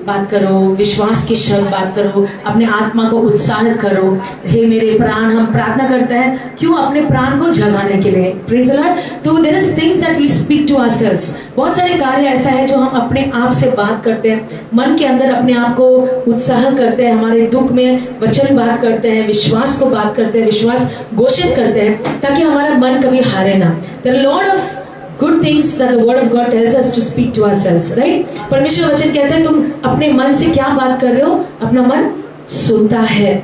बात करो, विश्वास के शब्द बात करो, अपने आत्मा को उत्साहित करो। हे मेरे प्राण, हम प्रार्थना करते हैं क्यों? अपने प्राण को जगाने के लिए। Praise the Lord. तो there is things that we speak to ourselves. बहुत सारे कार्य ऐसा है जो हम अपने आप से बात करते हैं, मन के अंदर अपने आप को उत्साह करते हैं, हमारे दुख में वचन बात करते हैं, विश्वास को बात करते हैं, विश्वास घोषित करते हैं, ताकि हमारा मन कभी हारे ना। There are lot of good things that the word of God tells us to speak to ourselves, right? परमेश्वर वचन कहता है तुम अपने मन से क्या बात कर रहे हो, अपना मन सुनता है।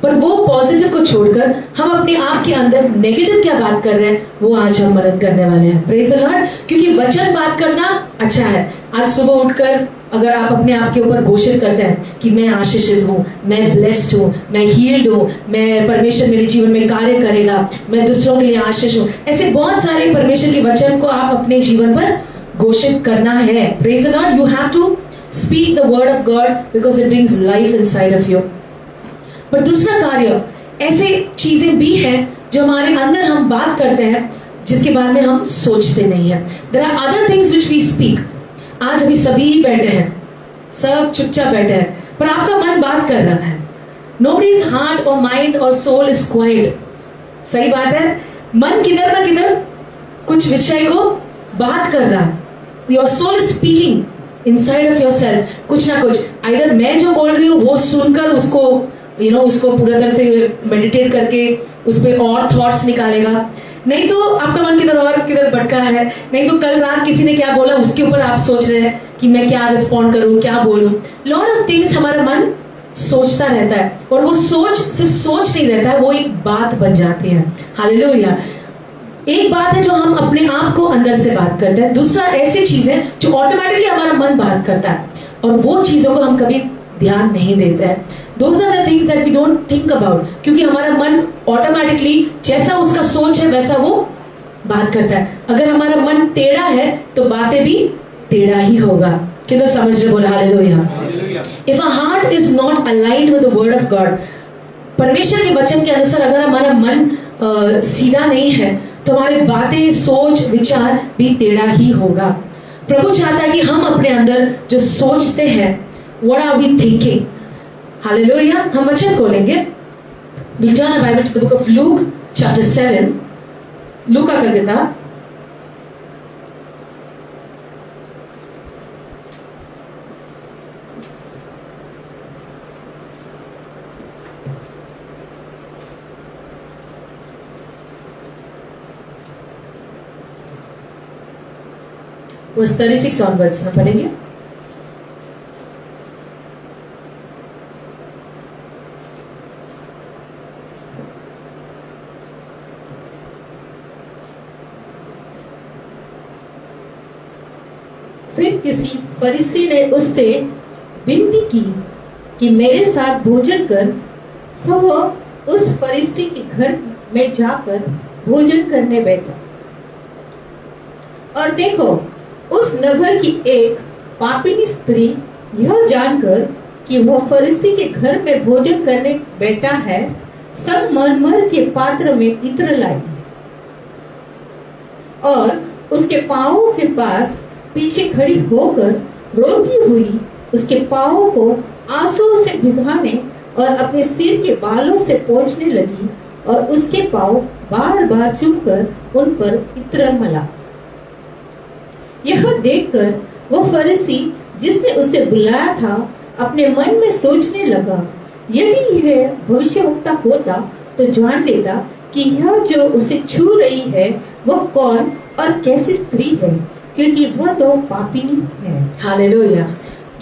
पर वो पॉजिटिव को छोड़कर हम अपने आप के अंदर नेगेटिव क्या बात कर रहे हैं, वो आज हम मदद करने वाले हैं। Praise the Lord. क्योंकि वचन बात करना अच्छा है। आज सुबह उठकर अगर आप अपने आप के ऊपर घोषित करते हैं कि मैं आशीषित हूँ, मैं ब्लेस्ड हूँ, मैं हील्ड हूँ, मैं परमेश्वर मेरे जीवन में कार्य करेगा, मैं दूसरों के लिए आशीष हूँ, ऐसे बहुत सारे परमेश्वर के वचन को आप अपने जीवन पर घोषित करना है। Praise the Lord. You have to speak the word of God because it brings life inside of you. पर दूसरा कार्य, ऐसे चीजें भी हैं जो हमारे अंदर हम बात करते हैं जिसके बारे में हम सोचते नहीं है। There are other things which we speak. आज अभी सभी बैठे हैं, सब चुपचाप बैठे हैं, पर आपका मन बात कर रहा है। Nobody's heart or mind or soul is quiet. सही बात है। मन किधर ना किधर कुछ विषय को बात कर रहा है। Your soul is speaking inside of yourself. कुछ ना कुछ, either मैं जो बोल रही हूँ वो सुनकर उसको उसको पूरा तरह से मेडिटेट करके उस पर और थॉट्स निकालेगा, नहीं तो आपका मन किधर और किधर भटका है, नहीं तो कल रात किसी ने क्या बोला उसके ऊपर आप सोच रहे हैं कि मैं क्या रिस्पॉन्ड करूं, क्या बोलूं। लॉट ऑफ थिंग्स हमारा मन सोचता रहता है, और वो सोच सिर्फ सोच नहीं रहता है, वो एक बात बन जाती है। हालेलुया। एक बात है जो हम अपने आप को अंदर से बात करते हैं, दूसरा ऐसी चीज है जो ऑटोमेटिकली हमारा मन बात करता है, और वो चीजों को हम कभी ध्यान नहीं देते हैं। Those are the things that we don't think about, क्योंकि हमारा मन ऑटोमेटिकली जैसा उसका सोच है वैसा वो बात करता है। अगर हमारा मन टेढ़ा है तो बातें भी टेढ़ा ही होगा। कितना समझ रहे? बोला hallelujah. If our heart is not aligned with the word of God, परमेश्वर के वचन के अनुसार अगर हमारा मन सीधा नहीं है तो हमारी बातें, सोच, विचार भी टेढ़ा ही होगा। प्रभु चाहता है कि हम अपने अंदर जो सोचते हैं, what are we thinking? Hallelujah. हम वचन खोलेंगे। We'll turn our Bible to the book of Luke, chapter 7. लूका का किताब, verse 36 onwards हम पढ़ेंगे। फिर किसी फरीसी ने उससे विनती की कि मेरे साथ भोजन कर। सो वह उस फरीसी के घर में जाकर भोजन करने बैठा। और देखो, उस नगर की एक पापिनी स्त्री यह जानकर कि वह फरीसी के घर में भोजन करने बैठा है, संगमरमर के पात्र में इत्र लाई और उसके पांवों के पास पीछे खड़ी होकर रोती हुई उसके पांवों को आंसुओं से भिगाने और अपने सिर के बालों से पोंछने लगी, और उसके पांव बार बार चूमकर उन पर इत्र मला। यह देखकर वो फरीसी जिसने उसे बुलाया था अपने मन में सोचने लगा, यदि यह भविष्यवक्ता होता तो जान लेता कि यह जो उसे छू रही है वह कौन और कैसी स्त्री है, क्योंकि वह तो पापिनी है। हालेलुया।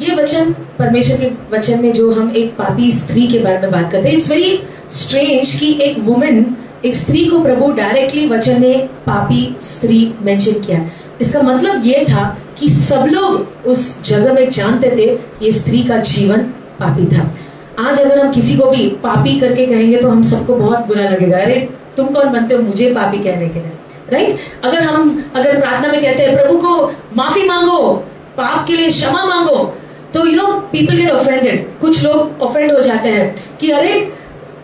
ये वचन, परमेश्वर के वचन में जो हम एक पापी स्त्री के बारे में बात करते हैं, इट्स वेरी स्ट्रेंज कि एक वुमन, एक स्त्री को प्रभु डायरेक्टली वचन में पापी स्त्री मेंशन किया। इसका मतलब ये था कि सब लोग उस जगह में जानते थे ये स्त्री का जीवन पापी था। आज अगर हम किसी को भी पापी करके कहेंगे तो हम सबको बहुत बुरा लगेगा, अरे तुम कौन बनते हो मुझे पापी कहने के लिए, राइट? अगर प्रार्थना में कहते हैं प्रभु को माफी मांगो, पाप के लिए क्षमा मांगो, तो पीपल गेट ऑफेंडेड। कुछ लोग ऑफेंड हो जाते हैं कि अरे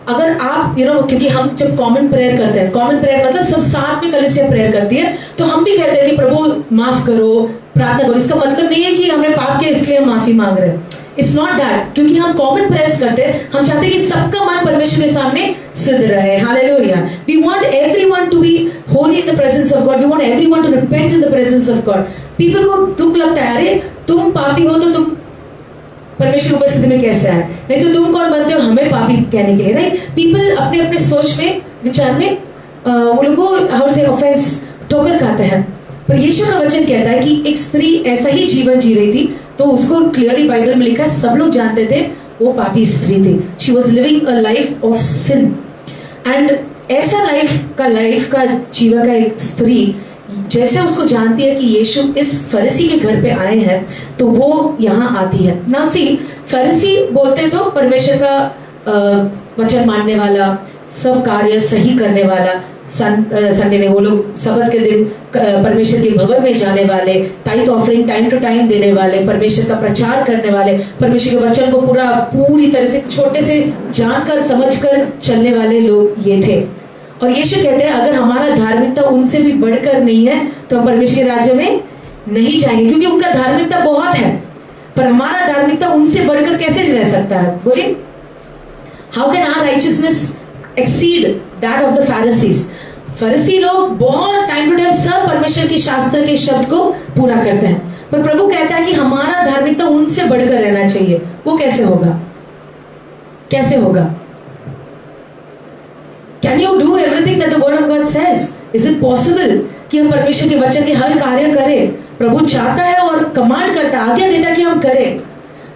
अगर आप क्योंकि हम जब कॉमन प्रेयर करते हैं, कॉमन प्रेयर मतलब सब साथ में कलीसिया प्रेयर करती है, तो हम भी कहते हैं कि प्रभु माफ करो, प्रार्थना करो। इसका मतलब नहीं है कि हमने पाप किया इसलिए हम माफी मांग रहे हैं। इट्स नॉट दैट, क्योंकि हम कॉमन प्रेयर्स करते हैं, हम चाहते हैं कि सबका मन परमेश्वर के सामने सिद्ध रहे। Hallelujah. We want everyone to be holy in the presence of God, we want everyone to repent in the presence of God. People को दुख लगता है, अरे तुम पापी हो तो तुम परमेश्वर उपस्थिति में कैसे आए, नहीं तो तुम कौन बनते हो हमें पापी कहने के लिए, राइट। पीपल अपने अपने सोच में, विचार में वो लोगों को हाउ से ऑफेंस, ठोकर खाते हैं। पर यीशु का वचन कहता है कि एक स्त्री ऐसा ही जीवन जी रही थी, तो उसको क्लियरली बाइबल में लिखा है, सब लोग जानते थे वो पापी स्त्री थी। She was living a life of sin. And ऐसा लाइफ का जीवन का एक स्त्री जैसे उसको जानती है कि यीशु इस फरीसी के घर पे आए हैं, तो वो यहाँ आती है ना। सी फरीसी बोलते तो परमेश्वर का वचन मानने वाला, सब कार्य सही करने वाला, संडे में वो लोग सबत के दिन परमेश्वर के भवन में जाने वाले, tithe offering time to time देने वाले, परमेश्वर का प्रचार करने वाले, परमेश्वर के वचन को पूरी तरह से छोटे से जानकर समझकर चलने वाले लोग ये थे। और यीशु कहते हैं अगर हमारा धार्मिकता उनसे भी बढ़कर नहीं है तो हम परमेश्वर के राज्य में नहीं जाएंगे, क्योंकि उनका धार्मिकता बहुत है, पर हमारा धार्मिकता उनसे बढ़कर कैसे रह सकता है, बोलिए। How can our righteousness exceed that of the Pharisees. फरीसी लोग बहुत टाइम टू टाइम सब परमेश्वर के शास्त्र के शब्द को पूरा करते हैं, पर प्रभु कहता है कि हमारा धार्मिकता उनसे बढ़कर रहना चाहिए। वो कैसे होगा, कैसे होगा? Can you do everything that the word of God says? Is it possible कि हम परमेश्वर के वचन के हर कार्य करें? प्रभु चाहता है और कमांड करता है, आज्ञा देता है कि हम करें,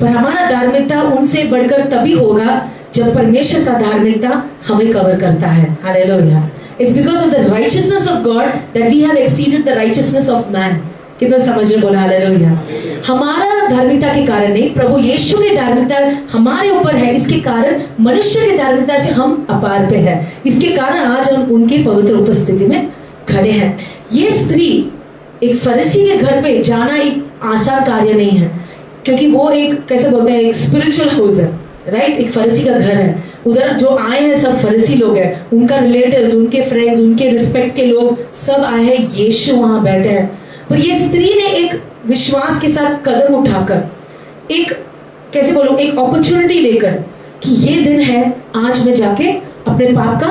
पर हमारा धार्मिकता उनसे बढ़कर तभी होगा जब परमेश्वर का धार्मिकता हमें कवर करता है। Hallelujah. It's because of the righteousness of God that we have exceeded the righteousness of man. कितना समझ रहे, बोला हालेलुया। हमारा धार्मिकता के कारण नहीं, प्रभु यीशु की धार्मिकता हमारे ऊपर है, इसके कारण मनुष्य की धार्मिकता से हम अपार पे है, इसके कारण आज हम उनकी पवित्र उपस्थिति में खड़े हैं। ये स्त्री एक फरीसी के घर पे जाना एक आसान कार्य नहीं है, क्योंकि वो एक कैसे बोलते हैं, एक स्पिरिचुअल हाउस है, राइट। एक फरीसी का घर है, उधर जो आए हैं सब फरीसी लोग हैं, उनका रिलेटिव्स, उनके फ्रेंड्स, उनके रिस्पेक्ट के लोग सब आए हैं, यीशु वहां बैठे हैं। पर ये स्त्री ने एक विश्वास के साथ कदम उठाकर, एक कैसे बोलूं, एक अपॉर्चुनिटी लेकर कि ये दिन है, आज मैं जाके अपने पाप का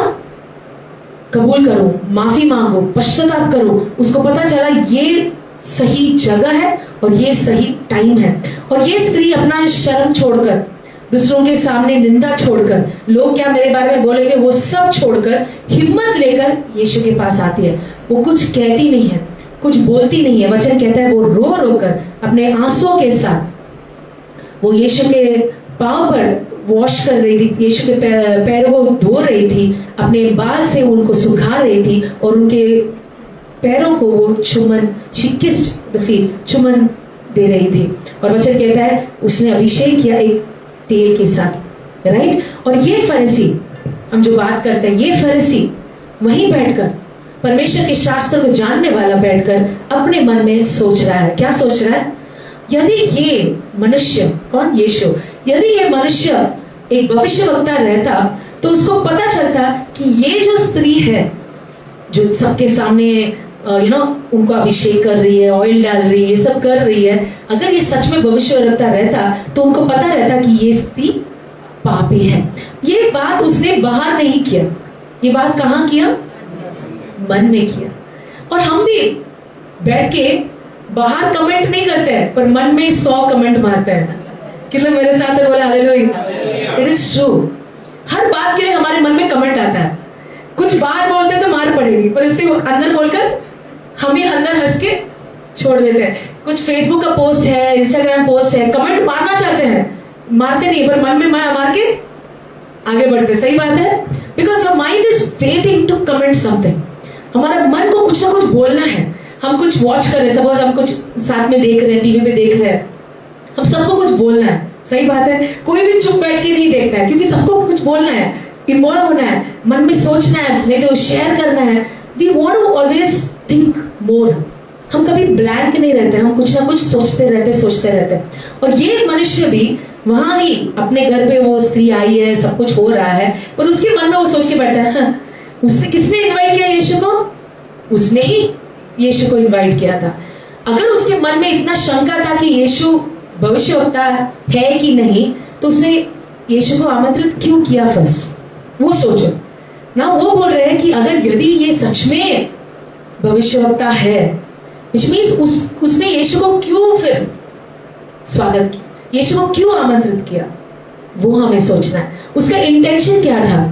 कबूल करूं, माफी मांगू, पश्चाताप करूं। उसको पता चला ये सही जगह है और ये सही टाइम है। और ये स्त्री अपना शर्म छोड़कर, दूसरों के सामने निंदा छोड़कर, लोग क्या मेरे बारे में बोलेंगे, वो सब छोड़कर हिम्मत लेकर यीशु के पास आती है। वो कुछ कहती नहीं है, कुछ बोलती नहीं है, वचन कहता है वो रो रो कर अपने आंसुओं के साथ वो यीशु के पांव पर वॉश कर रही थी, यीशु के पैरों को धो रही थी, अपने बाल से उनको सुखा रही थी और उनके पैरों को वो चुम्बन, शी किस्ड द फीट, चुम्बन दे रही थी। और वचन कहता है उसने अभिषेक किया एक तेल के साथ, राइट। और ये फरीसी, हम जो बात करते हैं, ये फरीसी वहीं बैठकर परमेश्वर के शास्त्र को जानने वाला बैठकर अपने मन में सोच रहा है, क्या सोच रहा है, यदि ये मनुष्य, कौन, यीशु, यदि ये मनुष्य एक भविष्यवक्ता रहता तो उसको पता चलता कि ये जो स्त्री है जो सबके सामने उनको अभिषेक कर रही है, ऑयल डाल रही है, ये सब कर रही है, अगर ये सच में भविष्यवक्ता रहता तो उनको पता रहता कि ये स्त्री पापी है। ये बात उसने बाहर नहीं किया, ये बात कहाँ किया, मन में किया। और हम भी बैठ के बाहर कमेंट नहीं करते हैं, पर मन में 100 कमेंट मारते हैं। कितने मेरे साथ है, बोला हालेलुया। It is true. हर बात के लिए हमारे मन में कमेंट आता है, कुछ बाहर बोलते हैं तो मार पड़ेगी, पर इससे अंदर बोलकर हम ही अंदर हंस के छोड़ देते हैं। कुछ फेसबुक का पोस्ट है, इंस्टाग्राम पोस्ट है, कमेंट मारना चाहते हैं, मारते नहीं, पर मन में मार के आगे बढ़ते। सही बात है, because your mind is waiting to comment something. हमारा मन को कुछ ना कुछ बोलना है। हम कुछ वॉच कर रहे हैं, सपोज हम कुछ साथ में देख रहे हैं, टीवी पे देख रहे हैं, हम सबको कुछ बोलना है। सही बात है, कोई भी चुप बैठ के नहीं देखना है, क्योंकि सबको कुछ बोलना है, इन्वॉल्व होना है, मन में सोचना है, नहीं तो शेयर करना है। We want to always think more. हम कभी ब्लैंक नहीं रहते, हम कुछ ना कुछ सोचते रहते। और ये मनुष्य भी वहां ही अपने घर पे, वो स्त्री आई है, सब कुछ हो रहा है, पर उसके मन में वो सोच के बैठा है, उसने किसने इन्वाइट किया यीशु को, उसने ही यीशु को इन्वाइट किया था। अगर उसके मन में इतना शंका था कि यीशु भविष्यवक्ता है कि नहीं, तो उसने यीशु को आमंत्रित क्यों किया फर्स्ट? वो सोचो ना। वो बोल रहे हैं कि अगर यदि ये सच में भविष्यवक्ता है, which means उसने यीशु को क्यों फिर स्वागत किया, यीशु को क्यों आमंत्रित किया, वो हमें सोचना है। उसका इंटेंशन क्या था?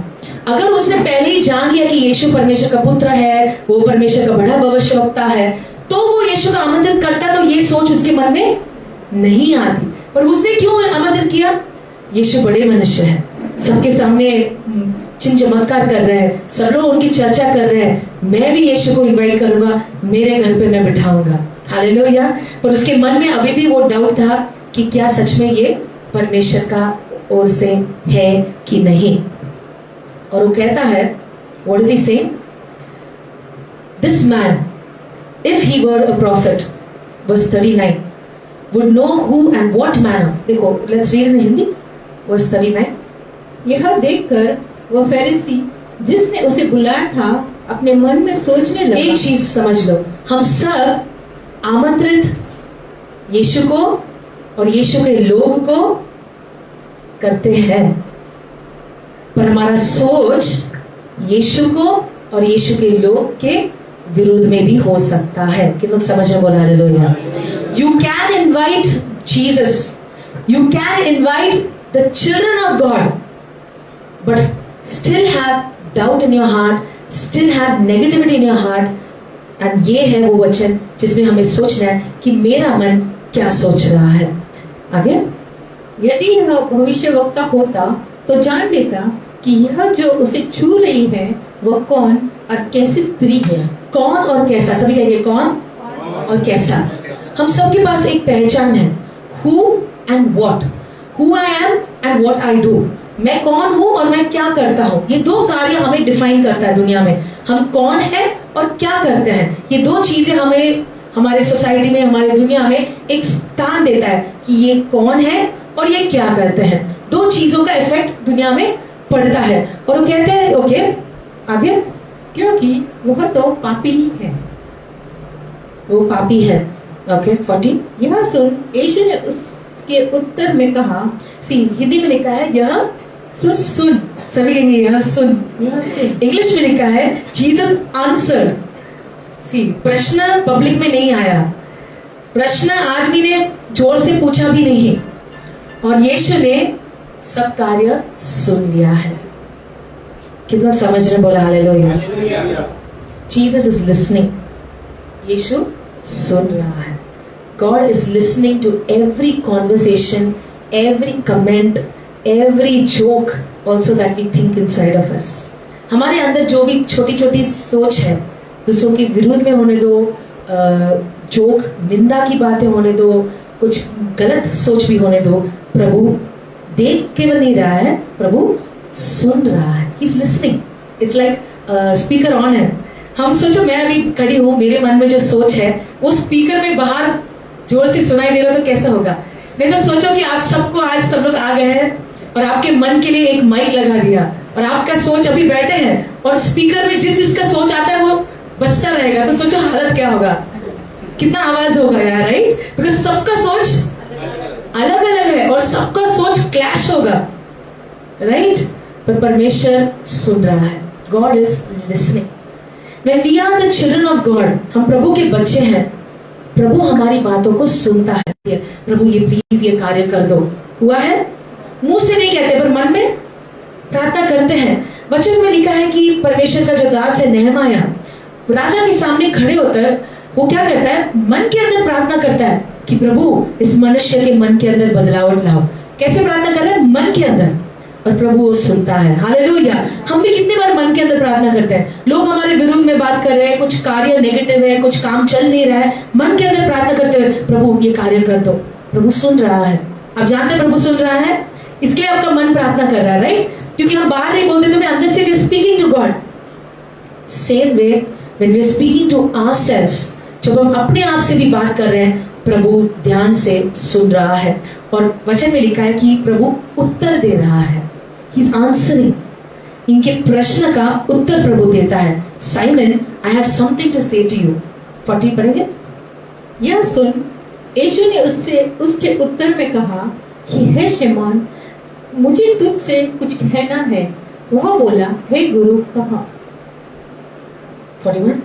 अगर उसने पहले ही जान लिया कि यीशु परमेश्वर का पुत्र है, वो परमेश्वर का बड़ा भविष्यवक्ता है, तो वो यीशु का आमंत्रित करता तो ये सोच उसके मन में नहीं आती। पर उसने क्यों आमंत्रित किया? यीशु बड़े मनुष्य है, सबके सामने चिन्ह चमत्कार कर रहे हैं, सब लोग उनकी चर्चा कर रहे हैं, मैं भी यीशु को इनवाइट करूंगा, मेरे घर पे मैं बिठाऊंगा। हालेलुया। पर उसके मन में अभी भी वो डाउट था कि क्या सच में ये परमेश्वर का ओर से है कि नहीं। और वो कहता है, what is he saying? This man, if he were a prophet, verse 39, would know who and what manner. देखो, let's read in Hindi, verse 39. यह देखकर वह फरीसी जिसने उसे बुलाया था अपने मन में सोचने लगा। एक चीज समझ लो, हम सब आमंत्रित यीशु को और यीशु के लोग को करते हैं, पर हमारा सोच यीशु को और यीशु के लोग के विरुद्ध में भी हो सकता है। कि लोग समझ में? बोला hallelujah. You can invite Jesus, you can invite the children of God, but still have doubt in your heart, still have negativity in your heart. And ये है वो वचन जिसमें हमें सोचना है कि मेरा मन क्या सोच रहा है। आगे, यदि यह भविष्यवक्ता होता तो जान लेता कि यह जो उसे छू रही है वह कौन और कैसी स्त्री है। कौन और कैसा, सभी कहेंगे कौन और कैसा। हम सबके पास एक पहचान है, who and what, who I am and what I do। मैं कौन हूं और मैं क्या करता हूं। ये दो कार्य हमें डिफाइन करता है दुनिया में। हम कौन है और क्या करते हैं, ये दो चीजें हमें हमारे सोसाइटी में, हमारी दुनिया में एक स्थान देता है कि ये कौन है और ये क्या करते हैं। दो चीजों का इफेक्ट दुनिया में पड़ता है। और वो कहते हैं, ओके आगे, क्योंकि वह तो पापिनी है। वो पापी है। ओके 40। यह सुन यीशु ने उसके उत्तर में कहा, सी हिंदी में लिखा है यह सुन, सभी कहेंगे यह सुन। यह सुन। इंग्लिश में लिखा है जीसस आंसर। सी प्रश्न पब्लिक में नहीं आया, प्रश्न आदमी ने जोर से पूछा भी नहीं, और यीशु ने सब कार्य सुन लिया है। कितना समझ रहे? बोला हालेलुया। जीसस इज लिसनिंग, यीशु सुन रहा है। God is listening to every conversation, every comment, every joke also that we think inside of us. हमारे अंदर जो भी छोटी छोटी सोच है, दूसरों के विरुद्ध में होने दो, जोक निंदा की बातें होने दो, कुछ गलत सोच भी होने दो, प्रभु देख केवल नहीं रहा है, प्रभु सुन रहा है। He's listening. It's like speaker on है। हम सोचो, मैं अभी खड़ी हूँ, मेरे मन में जो सोच है वो स्पीकर में बाहर जोर से सुनाई दे रहा तो कैसा होगा। नहीं तो सोचो कि आप सबको आज सब लोग आ गए हैं और आपके मन के लिए एक माइक लगा दिया और आपका सोच अभी बैठे हैं और स्पीकर में जिस जिसका सोच आता है वो बजता रहेगा, तो सोचो हालत क्या होगा, कितना आवाज होगा यार, राइट? बिकॉज सबका सोच अलग अलग है और सबका सोच क्लैश होगा, राइट? पर परमेश्वर सुन रहा है। God is listening. When we are the children of God, हम प्रभु के बच्चे हैं, प्रभु हमारी बातों को सुनता है। प्रभु ये प्लीज ये कार्य कर दो, हुआ है, मुंह से नहीं कहते पर मन में प्रार्थना करते हैं। वचन में लिखा है कि परमेश्वर का जो दास है नेहमाया, राजा के सामने खड़े होता है, वो क्या करता है, मन के अंदर प्रार्थना करता है कि प्रभु इस मनुष्य के मन के अंदर बदलावट लाओ। कैसे प्रार्थना कर रहा है? मन के अंदर, और प्रभु वो सुनता है। हालेलुया। हम भी कितने बार मन के अंदर प्रार्थना करते हैं, लोग हमारे विरुद्ध में बात कर रहे हैं, कुछ कार्य नेगेटिव है, कुछ काम चल नहीं रहा है, मन के अंदर प्रार्थना करते हुए प्रभु ये कार्य कर दो। प्रभु सुन रहा है। आप जानते हैं प्रभु सुन रहा है, इसलिए आपका मन प्रार्थना कर रहा है, राइट? क्योंकि हम बाहर नहीं बोलते, तो मैं अंदर से we speaking to God. Same way when we speaking to ourselves, जब हम अपने आप से भी बात कर रहे हैं, प्रभु ध्यान से सुन रहा है। और वचन में लिखा है कि प्रभु उत्तर दे रहा है। He is answering. इनके प्रश्न का उत्तर प्रभु देता है। Simon, I have something to say to you. 40 पढ़ेंगे? यह सुन यीशु ने उसके उत्तर में कहा कि हे शैतान, मुझे तुझसे कुछ कहना है। वह बोला, हे गुरु, कहा। 41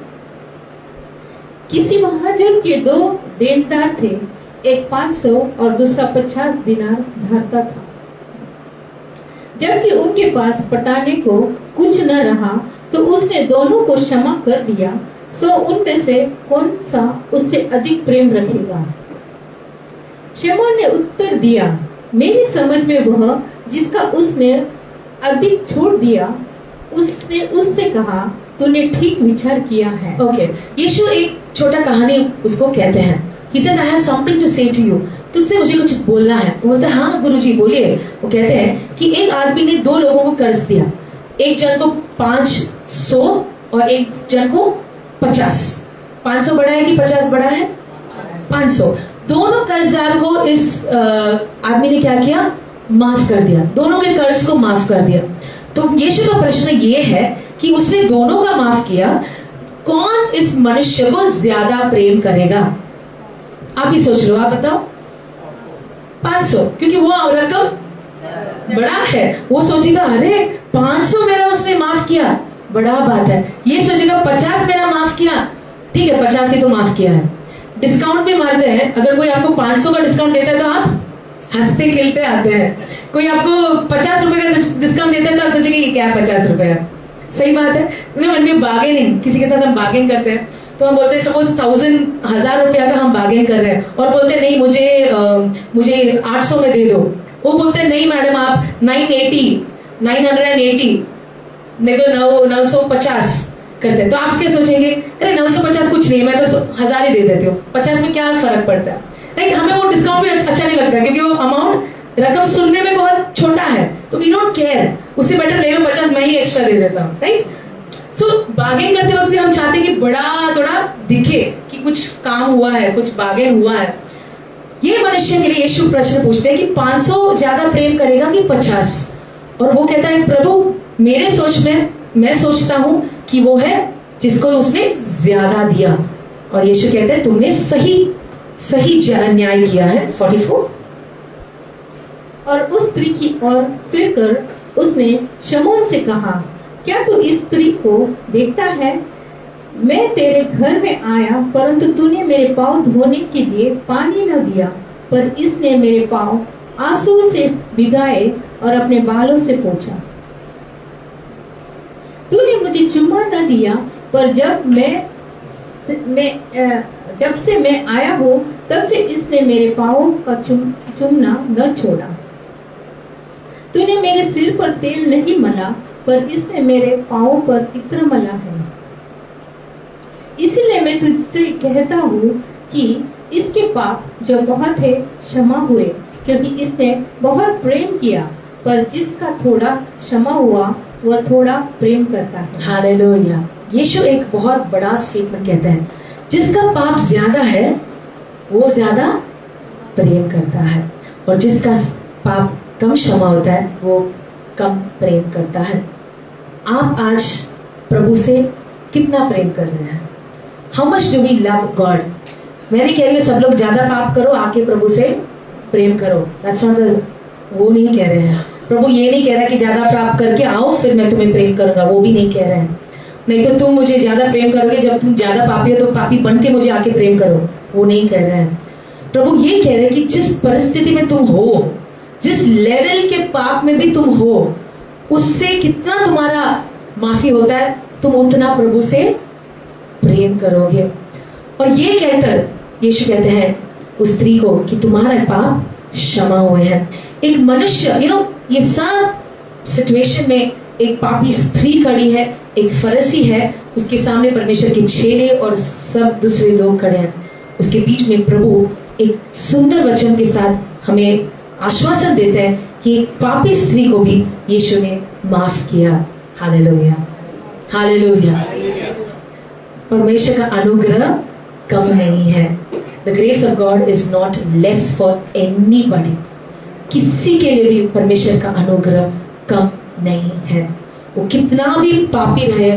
किसी महाजन के 2 देनदार थे, एक 500 और दूसरा 50 दिनार धारता था। जबकि उनके पास पटाने को कुछ न रहा तो उसने दोनों को क्षमा कर दिया। सो उनमें से कौन सा उससे अधिक प्रेम रखेगा? शमौन ने उत्तर दिया, मेरी समझ में वह जिसका उसने अधिक छोड़ दिया। उसने उससे कहा, तूने ठीक विचार किया है। ओके, यीशु एक छोटा कहानी उसको कहते हैं। He says, I have something to say to you. तुझसे मुझे कुछ बोलना है। वो बोलता है, हाँ गुरुजी बोलिए। वो कहते हैं कि एक आदमी ने 2 लोगों को कर्ज दिया, एक जन को 500 और एक जन को 50। 500 बड़ा है कि 50 बड़ा है? 500। दोनों कर्जदार को इस आदमी ने क्या किया? माफ कर दिया। दोनों के कर्ज को माफ कर दिया। तो यीशु का प्रश्न ये है कि उसने दोनों का माफ किया, कौन इस मनुष्य को ज्यादा प्रेम करेगा? आप ही सोच लो, आप बताओ। 500, क्योंकि वो रकम बड़ा है। वो सोचेगा, अरे 500 मेरा उसने माफ किया, बड़ा बात है। ये सोचेगा 50 मेरा माफ किया, ठीक है 50 ही तो माफ किया है। डिस्काउंट भी मारते हैं। अगर कोई आपको 500 का डिस्काउंट देता है तो आप हंसते खेलते आते हैं। कोई आपको 50 रुपए का डिस्काउंट देता है तो आप सोचेंगे ये क्या 50 रुपए है। सही बात है। बार्गेनिंग, किसी के साथ हम बार्गेन करते हैं तो हम बोलते हैं सपोज 1000 रुपया का हम बार्गेन कर रहे हैं और बोलते हैं नहीं मुझे 800 में दे दो। वो बोलते हैं नहीं मैडम आप 980 नहीं तो 950 करते हैं। तो आप क्या सोचेंगे, अरे 950 कुछ नहीं, मैं तो 1000 ही दे देती हूँ, 50 में क्या फर्क पड़ता है, राइट। हमें वो डिस्काउंट भी अच्छा नहीं लगता क्योंकि वो अमाउंट रकम सुनने में बहुत छोटा है, तो वी डोंट केयर, उससे बेटर ले लो 50, मैं ही एक्स्ट्रा दे देता हूँ, राइट। सो बार्गेन करते वक्त भी हम चाहते हैं कि बड़ा थोड़ा दिखे कि कुछ काम हुआ है, कुछ बार्गेन हुआ है। ये मनुष्य के लिए यीशु प्रश्न पूछते हैं कि 500 ज्यादा प्रेम करेगा कि 50? और वो कहता है प्रभु मेरे सोच में मैं सोचता हूं कि वो है जिसको उसने ज्यादा दिया। और यीशु कहते हैं तुमने सही न्याय किया है। 44 और उस स्त्री की ओर फिर कर उसने शमौन से कहा, क्या तू इस स्त्री को देखता है? मैं तेरे घर में आया परंतु तूने मेरे पांव धोने के लिए पानी न दिया, पर इसने मेरे पांव आंसू से भिगाए और अपने बालों से पोंछा। तूने मुझे चुम्मा न दिया, पर जब से मैं आया हूँ तब से इसने मेरे पाँव का चुमना न छोड़ा। तूने मेरे सिर पर तेल नहीं मला, पर इसने मेरे पाँव पर इत्र मला है। इसलिए मैं तुझसे कहता हूँ कि इसके पाप जो बहुत है क्षमा हुए, क्योंकि इसने बहुत प्रेम किया। पर जिसका थोड़ा क्षमा हुआ वह थोड़ा प्रेम करता है। हालेलुया। यीशु एक बहुत बड़ा स्टेटमेंट कहते हैं, जिसका पाप ज्यादा है वो ज्यादा प्रेम करता है, और जिसका पाप कम क्षमा होता है वो कम प्रेम करता है। आप आज प्रभु से कितना प्रेम कर रहे हैं? How much do we love God? मैं नहीं कह रही सब लोग ज्यादा पाप करो आके प्रभु से प्रेम करो, दैट्स नॉट द, वो नहीं कह रहे हैं। प्रभु ये नहीं कह रहा कि ज्यादा पाप करके आओ फिर मैं तुम्हें प्रेम करूंगा, वो भी नहीं कह रहे हैं। नहीं तो तुम मुझे ज्यादा प्रेम करोगे, जब तुम ज्यादा पापी हो तो पापी बन के मुझे आके प्रेम करो, वो नहीं कह रहे हैं। प्रभु ये कह रहे हैं कि जिस परिस्थिति में तुम हो, जिस लेवल के पाप में भी तुम हो, उससे कितना तुम्हारा माफी होता है, तुम उतना प्रभु से प्रेम करोगे। और ये कहकर यीशु कहते हैं उस स्त्री को कि तुम्हारा पाप क्षमा हुए हैं। एक मनुष्य ये सब सिचुएशन में एक पापी स्त्री खड़ी है, एक फरीसी है, उसके सामने परमेश्वर के चेले और सब दूसरे लोग खड़े हैं। उसके बीच में प्रभु एक सुंदर वचन के साथ हमें आश्वासन देते हैं कि एक पापी स्त्री को भी यीशु ने माफ किया। Hallelujah, hallelujah. परमेश्वर का अनुग्रह कम नहीं है। The grace of God is not less for anybody. किसी के लिए भी परमेश्वर का अनुग्रह कम नहीं है। वो कितना भी पापी रहे,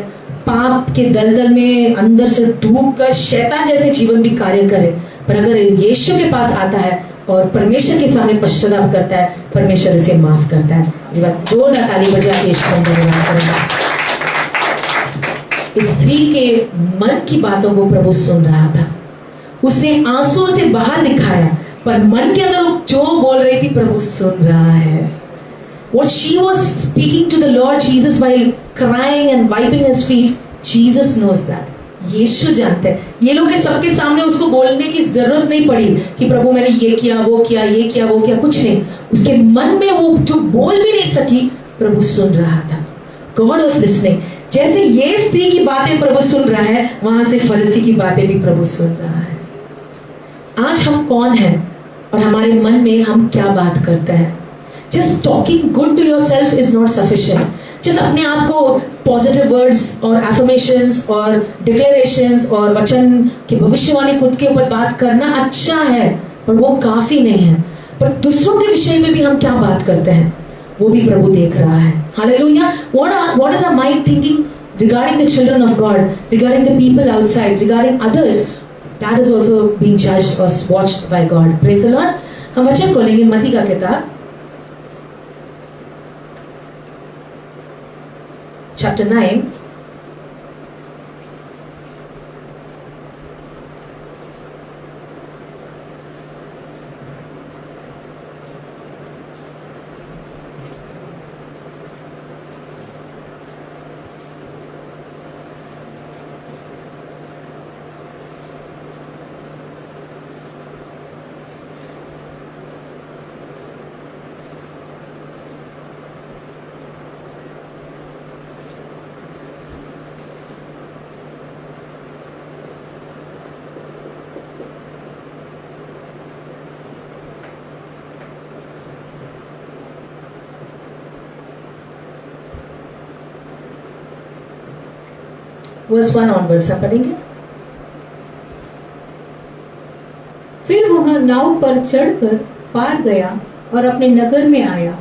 पाप के दलदल में अंदर से डूब कर शैतान जैसे जीवन भी कार्य करे, पर अगर यीशु के पास आता है और परमेश्वर के सामने पश्चाताप करता है, परमेश्वर उसे माफ करता है। ये बात जोरदार ताली बजा के यीशु को धन्यवाद करेंगे। स्त्री के मन की बातों को प्रभु सुन रहा था, उसने आंसुओं से बाहर दिखाया, पर मन के अंदर जो बोल रही थी प्रभु सुन रहा है। What she was speaking to the Lord Jesus while crying and wiping his feet, Jesus knows that. यीशु जानते हैं। ये लोग सबके सामने उसको बोलने की जरूरत नहीं पड़ी कि प्रभु मैंने ये किया वो किया ये किया वो किया, कुछ नहीं। उसके मन में वो जो बोल भी नहीं सकी, प्रभु सुन रहा था। God was listening। जैसे ये स्त्री की बातें प्रभु सुन रहा है, वहां से फरीसी की बातें भी प्रभु सुन रहा है। आज हम कौन हैं और हमारे मन में हम क्या बात करते हैं। Just talking good to yourself is not sufficient. Just अपने आप को पॉजिटिव वर्ड्स और एफर्मेशंस और डिक्लेरेशंस और वचन की भविष्यवाणी खुद के ऊपर बात करना अच्छा है, पर वो काफी नहीं है। पर दूसरों के विषय में भी हम क्या बात करते हैं, वो भी प्रभु देख रहा है। Hallelujah. What is our mind thinking regarding the children of God, regarding the people outside, regarding others? That is also being judged or watched by God. Praise the Lord. हम वचन खोलेंगे मत्ती का किताब chapter 9, verse 1 onwards आप पढ़ेंगे। फिर वह नाव पर चढ़कर पार गया और अपने नगर में आया,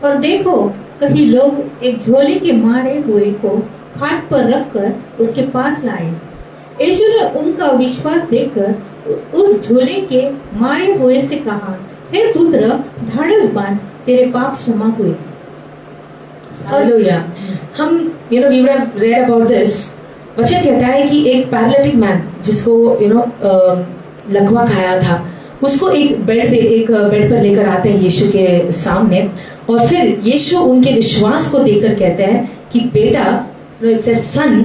और देखो कहीं लोग एक झोले के मारे हुए को खाट पर रखकर उसके पास लाए। यीशु ने उनका विश्वास देखकर उस झोले के मारे हुए से कहा, हे पुत्र, ढाढ़स बांध, तेरे पाप क्षमा हुए। हालेलुया। हम we would have read about this। वचन कहता है कि एक पैरालिटिक मैन जिसको लकवा खाया था, उसको एक बेड पर लेकर आते हैं यीशु के सामने, और फिर यीशु उनके विश्वास को देखकर कहते हैं कि बेटा, it says son,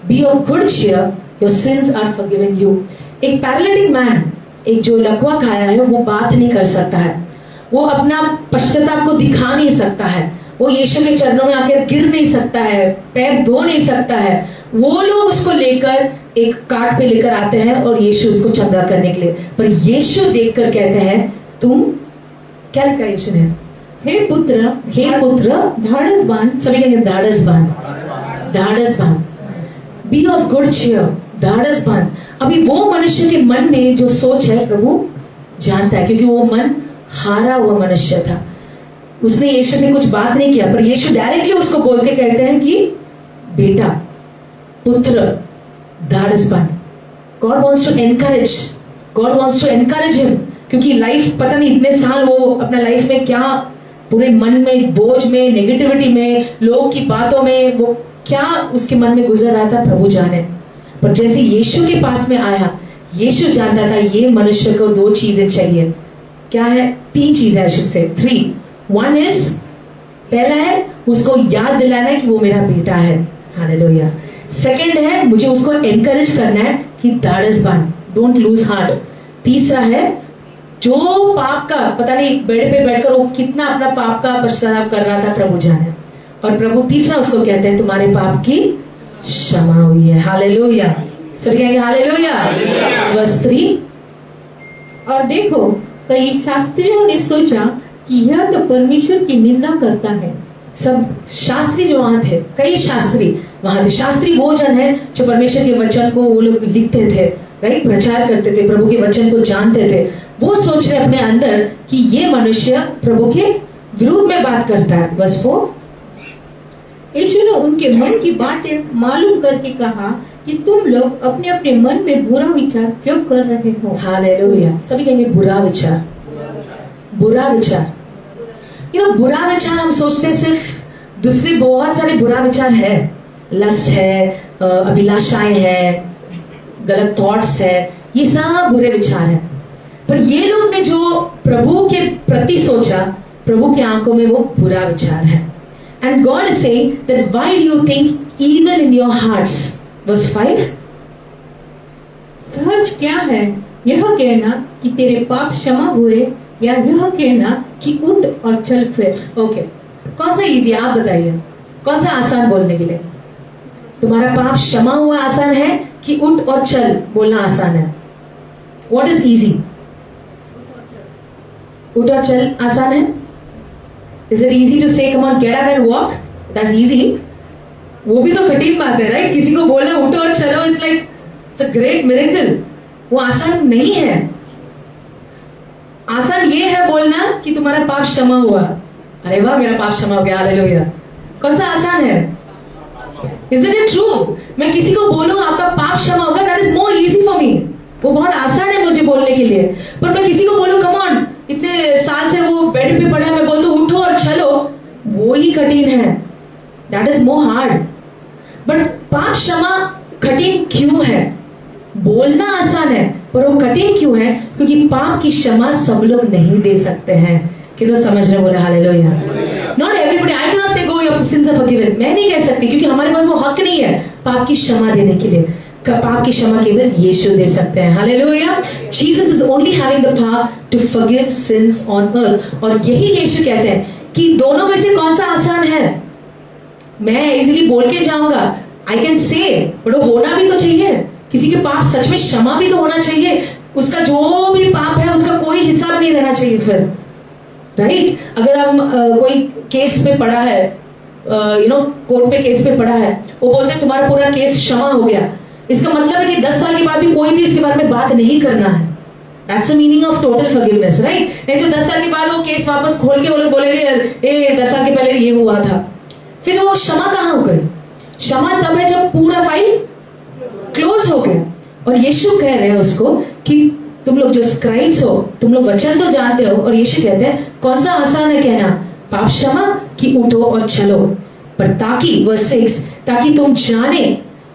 be of good cheer, your sins are forgiven you। एक पैरालिटिक मैन, एक जो लकवा खाया है, वो बात नहीं कर सकता है, वो अपना पश्चाताप को दिखा नहीं सकता है, वो यीशु के चरणों में आकर गिर नहीं सकता है, पैर धो नहीं सकता है। वो लोग उसको लेकर एक कार्ट पे लेकर आते हैं और यीशु उसको चंगा करने के लिए, पर यीशु देखकर कहते हैं, तुम क्या लिखा है यीशु ने, हे पुत्र, ढाढ़स बांध। सभी कहेंगे ढाढ़स बांध, ढाढ़स बांध, बी ऑफ गुड चीयर, ढाढ़स बांध। अभी वो मनुष्य के मन में जो सोच है प्रभु जानता है, क्योंकि वो मन हारा हुआ मनुष्य था। उसने यीशु से कुछ बात नहीं किया, पर यीशु डायरेक्टली उसको बोल के कहते हैं कि बेटा, पुत्र, ढाढ़स बांध। God wants to encourage him, क्योंकि लाइफ पता नहीं इतने साल वो अपना लाइफ में क्या पूरे मन में बोझ में, नेगेटिविटी में, लोगों की बातों में, वो क्या उसके मन में गुजर रहा था प्रभु जाने। पर जैसे यीशु के पास में आया, यीशु जानता था ये मनुष्य को दो चीजें चाहिए। क्या है? 3 चीजें, यीशु से 3। One is, पहला है उसको याद दिलाना है कि वो मेरा बेटा है। हालेलुया। सेकंड है मुझे उसको एनकरेज करना है कि ढाढ़स बांध, डोंट लूज हार्ट। तीसरा है जो पाप का पता नहीं बेड पे बैठकर वो कितना अपना पाप का पश्चाताप कर रहा था, प्रभु जाने। और प्रभु तीसरा उसको कहते हैं तुम्हारे पाप की क्षमा हुई है। हालेलुया। सभी कहेंगे हालेलुया। वर्स 3। और देखो कई शास्त्रियों ने सोचा कि यह तो परमेश्वर की निंदा करता है। सब शास्त्री जो वहां थे, कई शास्त्री वहां थे। शास्त्री वो जन है जो परमेश्वर के वचन को वो लोग लिखते थे, राइट, प्रचार करते थे, प्रभु के वचन को जानते थे। वो सोच रहे अपने अंदर कि ये मनुष्य प्रभु के विरुद्ध में बात करता है। बस वो यीशु ने उनके मन की बातें मालूम करके कहा कि कि तुम लोग अपने अपने मन में बुरा विचार क्यों कर रहे हो। हालेलुया। सभी कहेंगे बुरा विचार, बुरा विचार। बुरा विचार हम सोचते हैं सिर्फ दूसरे बहुत सारे बुरा विचार है, लस्ट है, अभिलाषाएं है, गलत थॉट्स है, ये सब बुरे विचार है। पर ये लोग ने जो प्रभु के प्रति सोचा, प्रभु के आंखों में वो बुरा विचार है। And God is saying that why do you think evil in your hearts. Verse 5, सहज क्या है यह कहना कि तेरे पाप क्षमा हुए, या यह कहना कि उठ और चल फिर। ओके, कौन सा इजी है आप बताइए, कौन सा आसान बोलने के लिए? तुम्हारा पाप क्षमा हुआ आसान है कि उठ और चल बोलना आसान है? What is easy? उठ और चल आसान है? इज इट इजी टू से come on gate up and walk? That's easy. वो भी तो कठिन बात है, राइट? किसी को बोलना उठो और चलो, it's like it's a great miracle. वो आसान नहीं है। आसान ये है बोलना कि तुम्हारा पाप क्षमा हुआ। अरे वाह, मेरा पाप क्षमा हो गया, हालेलुया। कौन सा आसान है? Isn't it true? मैं किसी को बोलूं आपका पाप क्षमा होगा, that is more easy for me। वो बहुत आसान है मुझे बोलने के लिए। पर मैं किसी को बोलूं कम ऑन, इतने साल से वो बेड पे पड़ा है, मैं बोलता हूं उठो और चलो, वो ही कठिन है। That is more hard। But पाप क्षमा कठिन क्यों है? बोलना आसान है पर वो कठिन क्यों है? क्योंकि पाप की क्षमा सब लोग नहीं दे सकते हैं। कितना समझ रहे बोले hallelujah. Not everybody, I can not say go your sins are forgiven. मैं नहीं कह सकती क्योंकि हमारे पास वो हक नहीं है पाप की क्षमा देने के लिए। पाप की क्षमा केवल यीशु दे सकते हैं। Hallelujah. Jesus is only having the power to forgive sins on earth. और यही यीशु कहते हैं कि दोनों में से कौन सा आसान है? मैं इजीली बोल के जाऊंगा, आई कैन से, बट वो होना भी तो चाहिए। किसी के पाप सच में क्षमा भी तो होना चाहिए। उसका जो भी पाप है उसका कोई हिसाब नहीं रहना चाहिए फिर, राइट? अगर हम कोई केस पे पड़ा है, कोर्ट पे केस पे पड़ा है, वो बोलते हैं तुम्हारा पूरा केस क्षमा हो गया, इसका मतलब है कि 10 साल के बाद भी कोई भी इसके बारे में बात नहीं करना है। That's the meaning of total forgiveness, right? नहीं तो 10 साल के बाद वो केस वापस खोल के वो लोग बोलेंगे 10 साल के पहले ये हुआ था। फिर वो क्षमा कहाँ हो गई? क्षमा तब है जब पूरा फाइल क्लोज हो गया। और यीशु कह रहे हैं उसको कि तुम लोग जो स्क्राइब्स हो, तुम लोग वचन तो जानते हो। और यीशु कहते हैं कौन सा आसान है कहना, पाप क्षमा कि उठो और चलो। पर ताकि वर्स 6, ताकि तुम जाने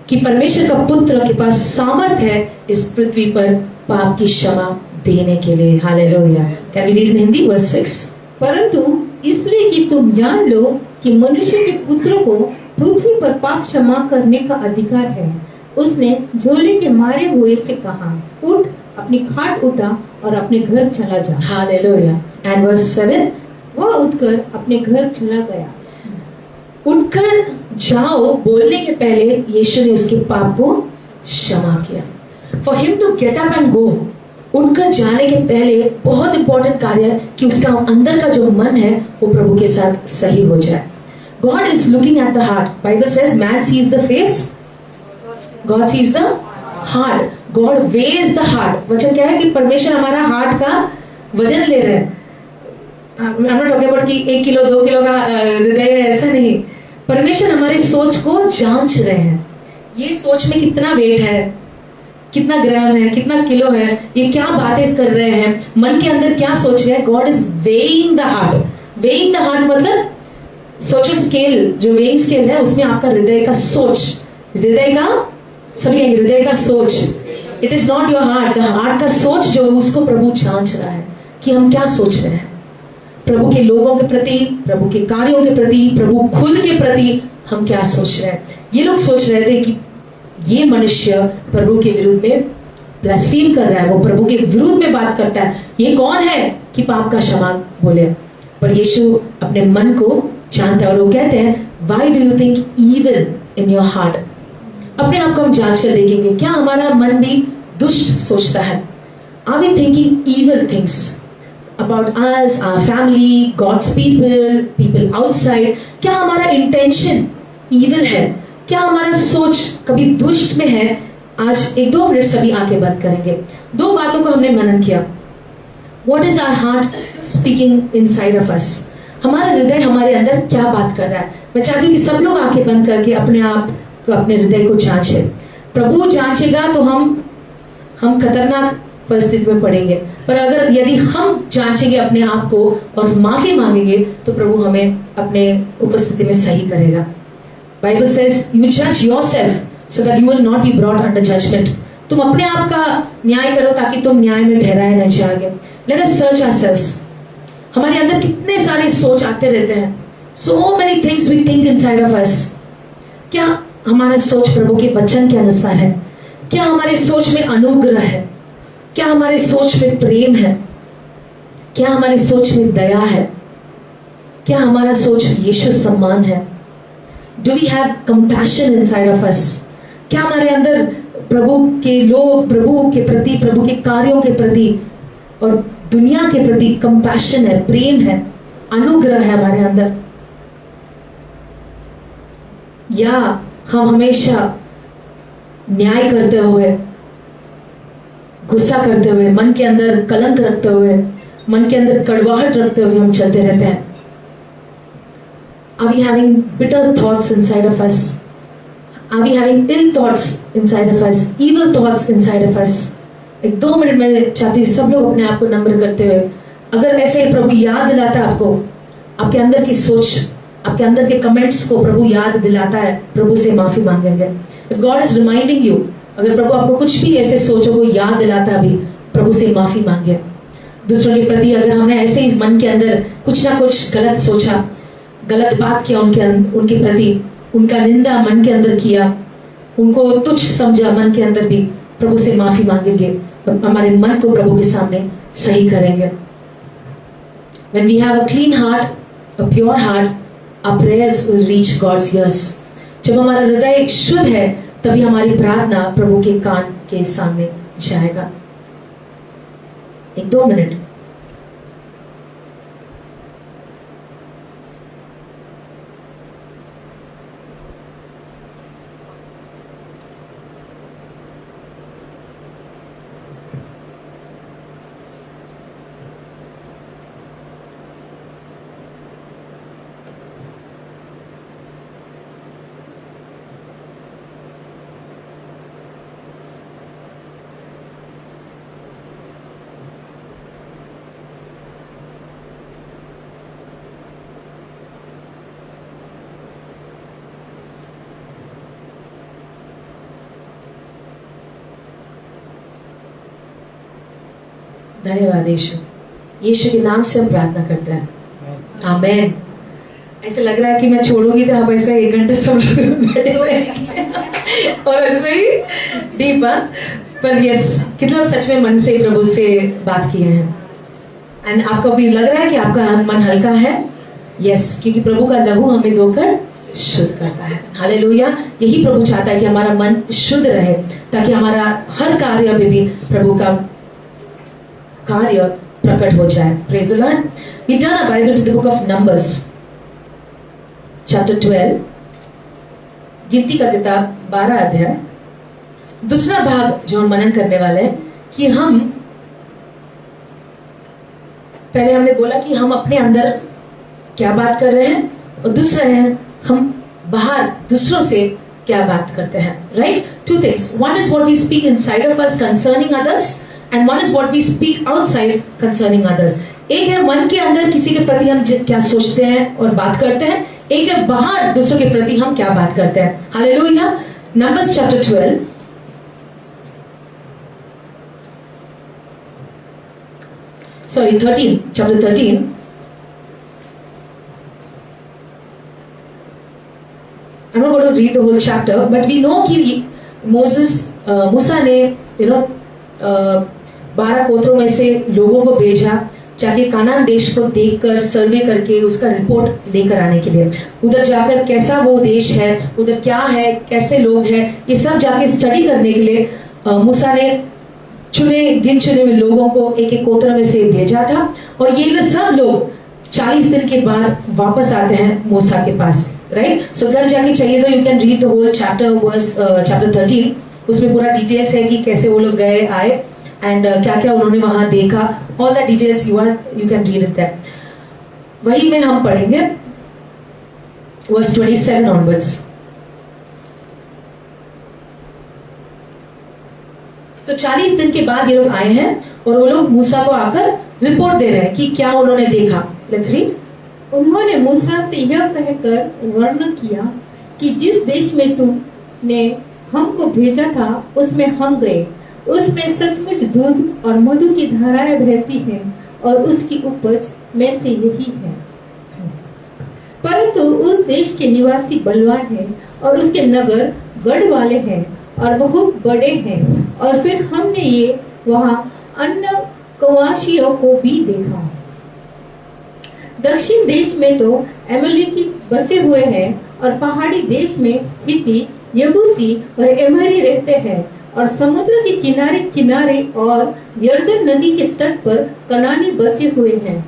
कि परमेश्वर का पुत्र के पास सामर्थ है इस पृथ्वी पर पाप की क्षमा देने के लिए। Hallelujah. Can we read in Hindi verse 6? परंतु इसलिए कि तुम जान लो कि मनुष्य के पुत्र को पृथ्वी पर पाप क्षमा करने का अधिकार है। उसने झोले के मारे हुए से कहा, उठ, अपनी खाट उठा और अपने घर चला जा। हालेलुया। एंड वर्स 7, वह उठकर अपने घर चला गया। उठकर जाओ बोलने के पहले यीशु ने उसके पाप को क्षमा किया। For him to get up and go, उठकर जाने के पहले बहुत इंपॉर्टेंट कार्य है कि उसका अंदर का जो मन है वो प्रभु के साथ सही हो जाए। God is looking at the heart. Bible says man sees the face, God sees the heart. God weighs the heart. वचन क्या है कि परमेश्वर हमारा हार्ट का वजन ले रहे हैं। I'm not talking about कि 1 किलो 2 किलो का हृदय है, ऐसा नहीं। परमेश्वर हमारी सोच को जांच रहे हैं। ये सोच में कितना वेट है, कितना ग्राम है, कितना किलो है, ये क्या बातें कर रहे हैं, मन के अंदर क्या सोच रहे हैं। God is weighing the heart. Weighing the heart मतलब सोचो स्केल, जो वेइंग स्केल है उसमें आपका हृदय का सोच, हृदय का, सभी हृदय का सोच, it is not your heart, the heart का सोच जो है उसको प्रभु जांच रहा है कि हम क्या सोच रहे हैं प्रभु के लोगों के प्रति, प्रभु के कार्यों के प्रति, प्रभु खुद के प्रति हम क्या सोच रहे हैं। ये लोग सोच रहे थे कि ये मनुष्य प्रभु के विरुद्ध में ब्लास्फेम कर रहा है, वो प्रभु के विरुद्ध में बात करता है, ये कौन है कि पाप का क्षमा बोले। पर यीशु अपने मन को जानता है और वो कहते हैं why do you think evil in your heart. अपने आप को हम जांच कर देखेंगे, क्या हमारा मन भी दुष्ट सोचता है? Are we thinking evil things about us, our family, God's people, people outside? क्या हमारा इंटेंशन evil है? क्या हमारा सोच कभी दुष्ट में है? आज 1-2 मिनट सभी आंखें बंद करेंगे। 2 बातों को हमने मनन किया। What is our heart speaking inside of us? हमारा हृदय हमारे अंदर क्या बात कर रहा है? मैं चाहती हूँ कि सब लोग आंखें बंद करके अपने आप को, अपने हृदय को जांचें। प्रभु जांचेगा तो हम खतरनाक परिस्थिति में पड़ेंगे, पर अगर यदि हम जांचेंगे अपने आप को और माफी मांगेंगे तो प्रभु हमें अपने उपस्थिति में सही करेगा। बाइबल सेज यू जज yourself so that you will not be brought under judgement. तुम अपने आप का न्याय करो ताकि तुम न्याय में ठहराए न जाओगे। Let us search ourselves. हमारे अंदर कितने सारे सोच आते रहते हैं, so many things we think inside of us. क्या हमारा सोच प्रभु के वचन के अनुसार है? क्या हमारे सोच में अनुग्रह है? क्या हमारे सोच में प्रेम है? क्या हमारे सोच में दया है? क्या हमारा सोच यीशु सम्मान है? Do we have compassion inside of us? क्या हमारे अंदर प्रभु के लोग, प्रभु के प्रति, प्रभु के कार्यों के प्रति और दुनिया के प्रति कंपैशन है, प्रेम है, अनुग्रह है हमारे अंदर? या हम हमेशा न्याय करते हुए, गुस्सा करते हुए, मन के अंदर कलंक रखते हुए, मन के अंदर कड़वाहट रखते हुए हम चलते रहते हैं? Are we having bitter thoughts inside of us? Are we having ill thoughts inside of us? Evil thoughts inside of us? एक 2 मिनट में चाहती हूँ सब लोग अपने आप को नम्र करते हुए, अगर ऐसे प्रभु याद दिलाता है आपको, आपके अंदर की सोच, आपके अंदर के कमेंट्स को प्रभु याद दिलाता है, प्रभु से माफी मांगेंगे। If God is reminding you, अगर प्रभु आपको कुछ भी ऐसे सोचो को याद दिलाता है अभी, प्रभु से माफी मांगे। दूसरों के प्रति अगर हमने ऐसे ही मन के अंदर कुछ ना कुछ गलत सोचा, गलत बात किया उनके प्रति, उनका निंदा मन के अंदर किया, उनको तुच्छ समझा मन के अंदर भी, प्रभु से माफी मांगेंगे और हमारे मन को प्रभु के सामने सही करेंगे। When we have a clean heart, a pure heart, our prayers will reach God's ears. जब हमारा हृदय शुद्ध है तभी हमारी प्रार्थना प्रभु के कान के सामने जाएगा। 1-2 मिनट। धन्यवाद यीशु। यीशु के नाम से हम प्रार्थना करते हैं, आमेन। ऐसे लग रहा है कि मैं छोड़ूंगी तो आप ऐसा 1 घंटे सब बैठे हुए और इसमें भी डीप, पर यस, कितना सच में मन से प्रभु से बात किए हैं। एंड आपको भी लग रहा है कि आपका मन हल्का है? यस, क्योंकि प्रभु का लहू हमें धोकर शुद्ध करता है। हालेलुया। यही प्रभु चाहता है कि हमारा मन शुद्ध रहे ताकि हमारा हर कार्य में भी प्रभु का कार्य प्रकट हो जाए। Praise the Lord. We turn our Bible to the book of Numbers chapter 12, गिनती का किताब 12 अध्याय। दूसरा भाग जो हम मनन करने वाले हैं कि हम पहले हमने बोला कि हम अपने अंदर क्या बात कर रहे हैं और दूसरा है हम बाहर दूसरों से क्या बात करते हैं। Right? 2 things. One is what we speak inside of us concerning others and one is what we speak outside concerning others. एक है मन के अंदर किसी के प्रति हम क्या सोचते हैं और बात करते हैं, एक है बाहर दूसरों के प्रति हम क्या बात करते हैं। Hallelujah. Numbers chapter 12 sorry 13, chapter 13. I'm not going to read the whole chapter, but we know कि मूसा ने 12 गोत्रों में से लोगों को भेजा जाके कानान देश को देखकर सर्वे करके उसका रिपोर्ट लेकर आने के लिए। उधर जाकर कैसा वो देश है, उधर क्या है, कैसे लोग हैं, ये सब जाके स्टडी करने के लिए मूसा ने गिन चुने हुए लोगों को एक गोत्र में से भेजा था। और ये सब लोग 40 दिन के बाद वापस आते हैं मूसा के पास। राइट? सो घर जाके चाहिए तो you can read the whole chapter 13। उसमें पूरा डिटेल्स है कि कैसे वो लोग गए आए एंड क्या क्या उन्होंने वहां देखा। All the details you can read it there. वही में हम पढ़ेंगे वर्स 27 ऑनवर्ड्स। So 40 दिन के बाद ये लोग आए हैं और वो लोग मूसा को आकर रिपोर्ट दे रहे हैं कि क्या उन्होंने देखा। Let's read. उन्होंने मूसा से यह कहकर वर्णन किया कि जिस देश में तुमने हमको भेजा था उसमें हम गए, उसमें सचमुच दूध और मधु की धाराएं बहती हैं और उसकी उपज में से यही है। परंतु उस देश के निवासी बलवान हैं और उसके नगर गढ़ वाले हैं और बहुत बड़े हैं। और फिर हमने ये वहाँ अन्य कवाशियों को भी देखा। दक्षिण देश में तो एमोलेकी बसे हुए हैं और पहाड़ी देश में हित्ती, यबूसी और एमोरी रहते हैं और समुद्र के किनारे किनारे और यर्दन नदी के तट पर कनानी बसे हुए हैं।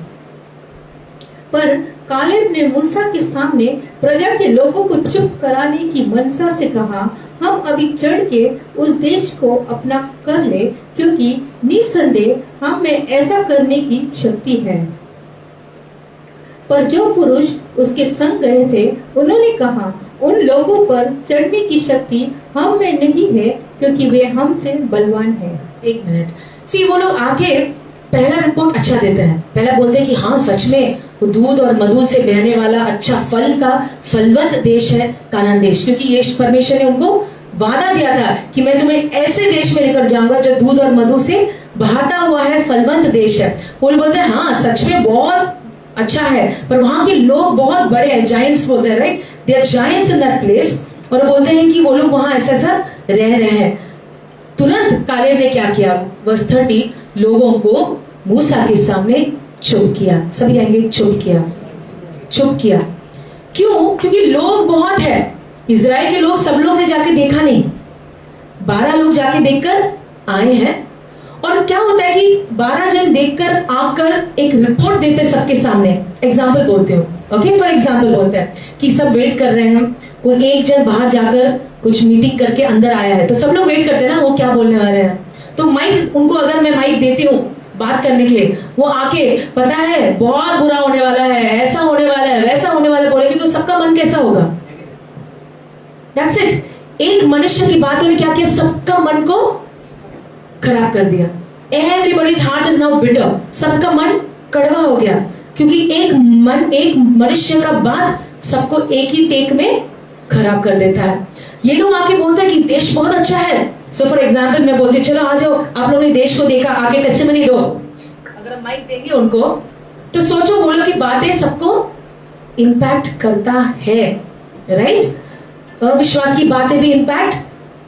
पर कालेब ने मूसा के सामने प्रजा के लोगों को चुप कराने की मनसा से कहा, हम अभी चढ़ के उस देश को अपना कर ले, क्योंकि निसंदेह हम में ऐसा करने की शक्ति है। पर जो पुरुष उसके संग गए थे उन्होंने कहा, उन लोगों पर चढ़ने की शक्ति हम में नहीं है, क्योंकि वे हमसे बलवान हैं। एक मिनट, सी वो लोग आके पहला रिपोर्ट अच्छा देते हैं। पहला बोलते हैं कि हाँ सच में वो दूध और मधु से बहने वाला अच्छा फल का फलवंत देश है कानान देश, क्योंकि ये परमेश्वर ने उनको वादा दिया था कि मैं तुम्हें ऐसे देश में लेकर जाऊंगा जो दूध और मधु से बहाता हुआ है, फलवंत देश है। वो बोलते हैं हाँ सच में बहुत अच्छा है, पर वहां के लोग बहुत बड़े हैं, जायंट्स बोलते हैं, right, they are giants in that place. और बोलते हैं कि वो लोग वहां ऐसा रह रहे हैं। तुरंत कालेब ने क्या किया, वर्स 30, लोगों को मूसा के सामने चुप किया। सभी कहेंगे चुप किया, चुप किया। क्यों? क्योंकि लोग बहुत है, इजराइल के लोग सब लोग ने जाके देखा नहीं, 12 लोग जाके देखकर आए हैं। और क्या होता है कि 12 जन देखकर आकर एक रिपोर्ट देते सबके सामने। एग्जाम्पल बोलते हो, ओके, फॉर एग्जाम्पल बोलते हैं कि सब वेट कर रहे हैं, कोई एक जन बाहर जाकर कुछ मीटिंग करके अंदर आया है, तो सब लोग वेट करते हैं ना वो क्या बोलने वाले हैं। तो माइक उनको अगर मैं माइक देती हूँ बात करने के लिए, वो आके पता है बहुत बुरा होने वाला है, ऐसा होने वाला है, वैसा होने वाला है बोलेगी, तो सबका मन कैसा होगा? That's it। एक मनुष्य की बातों ने क्या किया, सबका मन को खराब कर दिया। Everybody's heart is now bitter। सबका मन कड़वा हो गया, क्योंकि एक मनुष्य का बात सबको एक ही टेक में खराब कर देता है। ये लोग आके बोलते हैं कि देश बहुत अच्छा है। सो फॉर एग्जाम्पल मैं बोलती हूँ चलो आ जाओ, आप लोगों ने देश को देखा, आके टेस्टिमनी दो। अगर हम माइक देंगे उनको तो सोचो बोलो कि बातें सबको इम्पैक्ट करता है, राइट। विश्वास की बातें भी इम्पैक्ट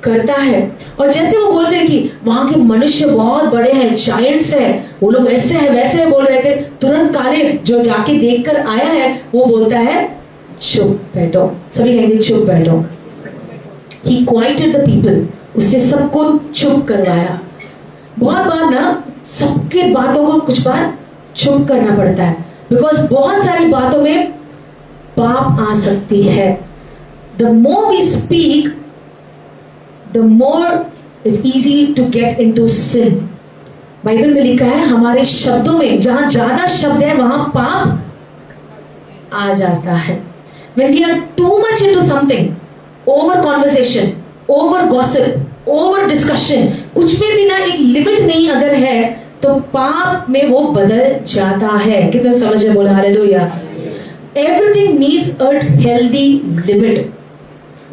करता है। और जैसे वो बोल रहे कि वहां के मनुष्य बहुत बड़े हैं, जायंट्स हैं, वो लोग ऐसे हैं वैसे हैं बोल रहे थे, तुरंत कालेब जो जाके देखकर आया है वो बोलता है चुप बैठो। सभी कहेंगे चुप बैठो। He quieted the people। उससे सबको चुप करवाया। बहुत बार ना सबके बातों को कुछ बार चुप करना पड़ता है, बिकॉज बहुत सारी बातों में पाप आ सकती है। The more we speak, the more it's easy to get into sin। Bible में लिखा है हमारे शब्दों में जहां ज्यादा शब्द है वहां पाप आ जाता है। When we are too much into something, over conversation, over gossip, over discussion, कुछ में भी ना एक लिमिट नहीं अगर है तो पाप में वो बदल जाता है। कितना समझ है? बोला hallelujah. Everything needs a healthy limit।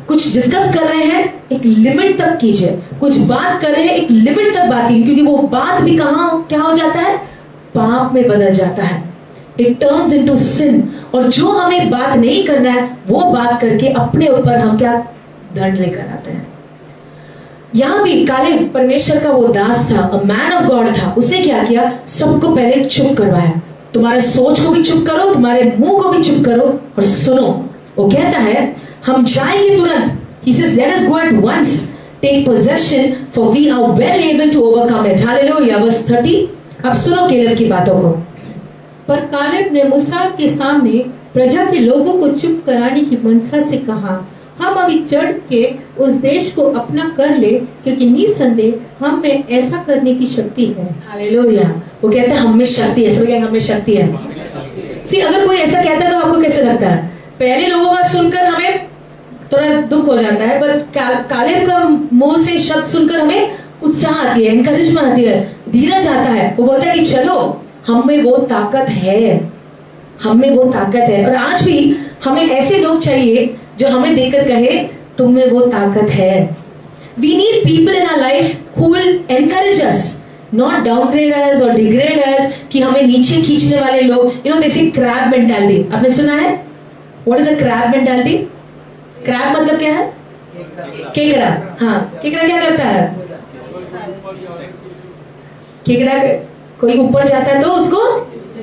कुछ डिस्कस कर रहे हैं एक लिमिट तक कीजिए, कुछ बात कर रहे हैं एक लिमिट तक बात कीजिए, क्योंकि वो बात भी कहां क्या हो जाता है, पाप में बदल जाता है। इट टर्न्स इनटू सिन। और जो हमें बात नहीं करना है वो बात करके अपने ऊपर हम क्या दंड लेकर आते हैं। यहां भी कालेब परमेश्वर का वो दास था, अ मैन ऑफ गॉड था। उसने क्या किया, सबको पहले चुप करवाया। तुम्हारे सोच को भी चुप करो, तुम्हारे मुंह को भी चुप करो और सुनो। वो कहता है हम जाएंगे तुरंत। He says, let us go at once, take possession, for we are well able to overcome it। Hallelujah। Verse 30। अब सुनो केलेब की बातों को। पर कालेब ने मूसा के सामने प्रजा के लोगों को चुप कराने की मनसा से कहा, हम अभी चढ़ के उस देश को अपना कर ले, क्योंकि निसंदेह हम में ऐसा करने की शक्ति है। हालेलुया। वो कहता है हम में शक्ति है। सब कहेंगे हम में शक्ति है। सी अगर कोई ऐसा कहता है तो आपको कैसे लगता है? पहले लोगों का सुनकर हमें थोड़ा दुख हो जाता है, पर कालेब का मुंह से शब्द सुनकर हमें उत्साह आती है, एनकरेजमेंट आती है, धीरज आता है। वो बोलता है कि चलो, हम में वो ताकत है, हम में वो ताकत है। और आज भी हमें ऐसे लोग चाहिए जो हमें देखकर कहे तुम में वो ताकत है। We need people in our life who will encourage us, not downgrade us or degrade us, कि हमें नीचे खींचने वाले लोग। You know, they say crab mentality. आपने सुना है? What is a crab mentality? Crab मतलब क्या है? केकड़ा। हाँ, केकड़ा क्या करता है? केकड़ा कोई ऊपर जाता है तो उसको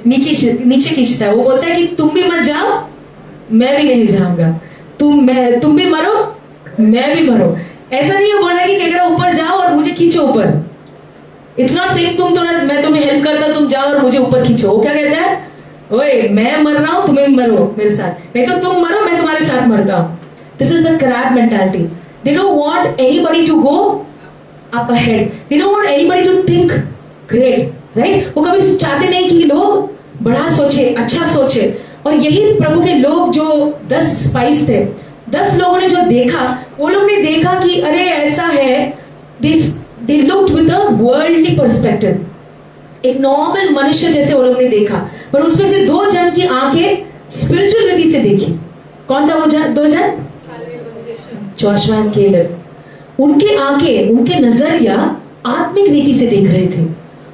नीचे खींचता है। वो बोलता है कि तुम भी मत जाओ, मैं भी नहीं जाऊंगा। तुम भी मरो, मैं भी मरो। ऐसा नहीं है बोल रहा कि केकड़ा ऊपर जाओ और मुझे खींचो ऊपर। इट्स नॉट सेइंग तुम थोड़ा, मैं तुम्हें हेल्प करता हूं, तुम जाओ और मुझे ऊपर खींचो। वो क्या कहता है? ओए, मैं मर रहा हूं, तुम्हें मरो मेरे साथ, नहीं तो तुम मरो, मैं तुम्हारे साथ मरता हूं। This is the crab mentality. They don't want anybody to go up ahead, they don't want anybody to think great, right? वो कभी चाहते नहीं कि लोग बड़ा सोचे, अच्छा सोचे। और यही प्रभु के लोग जो 10 स्पाइस थे, 10 लोगों ने जो देखा, वो लोग ने देखा कि अरे ऐसा है। They looked with a worldly perspective, एक नॉर्मल मनुष्य जैसे वो लोग ने देखा। पर उसमें से 2 जन की आंखें स्पिरिचुअल रीति से देखी। कौन था वो 2 जन? Joshua and Caleb. उनके आंखें, उनके नजरिया आत्मिक रीति से देख रहे थे।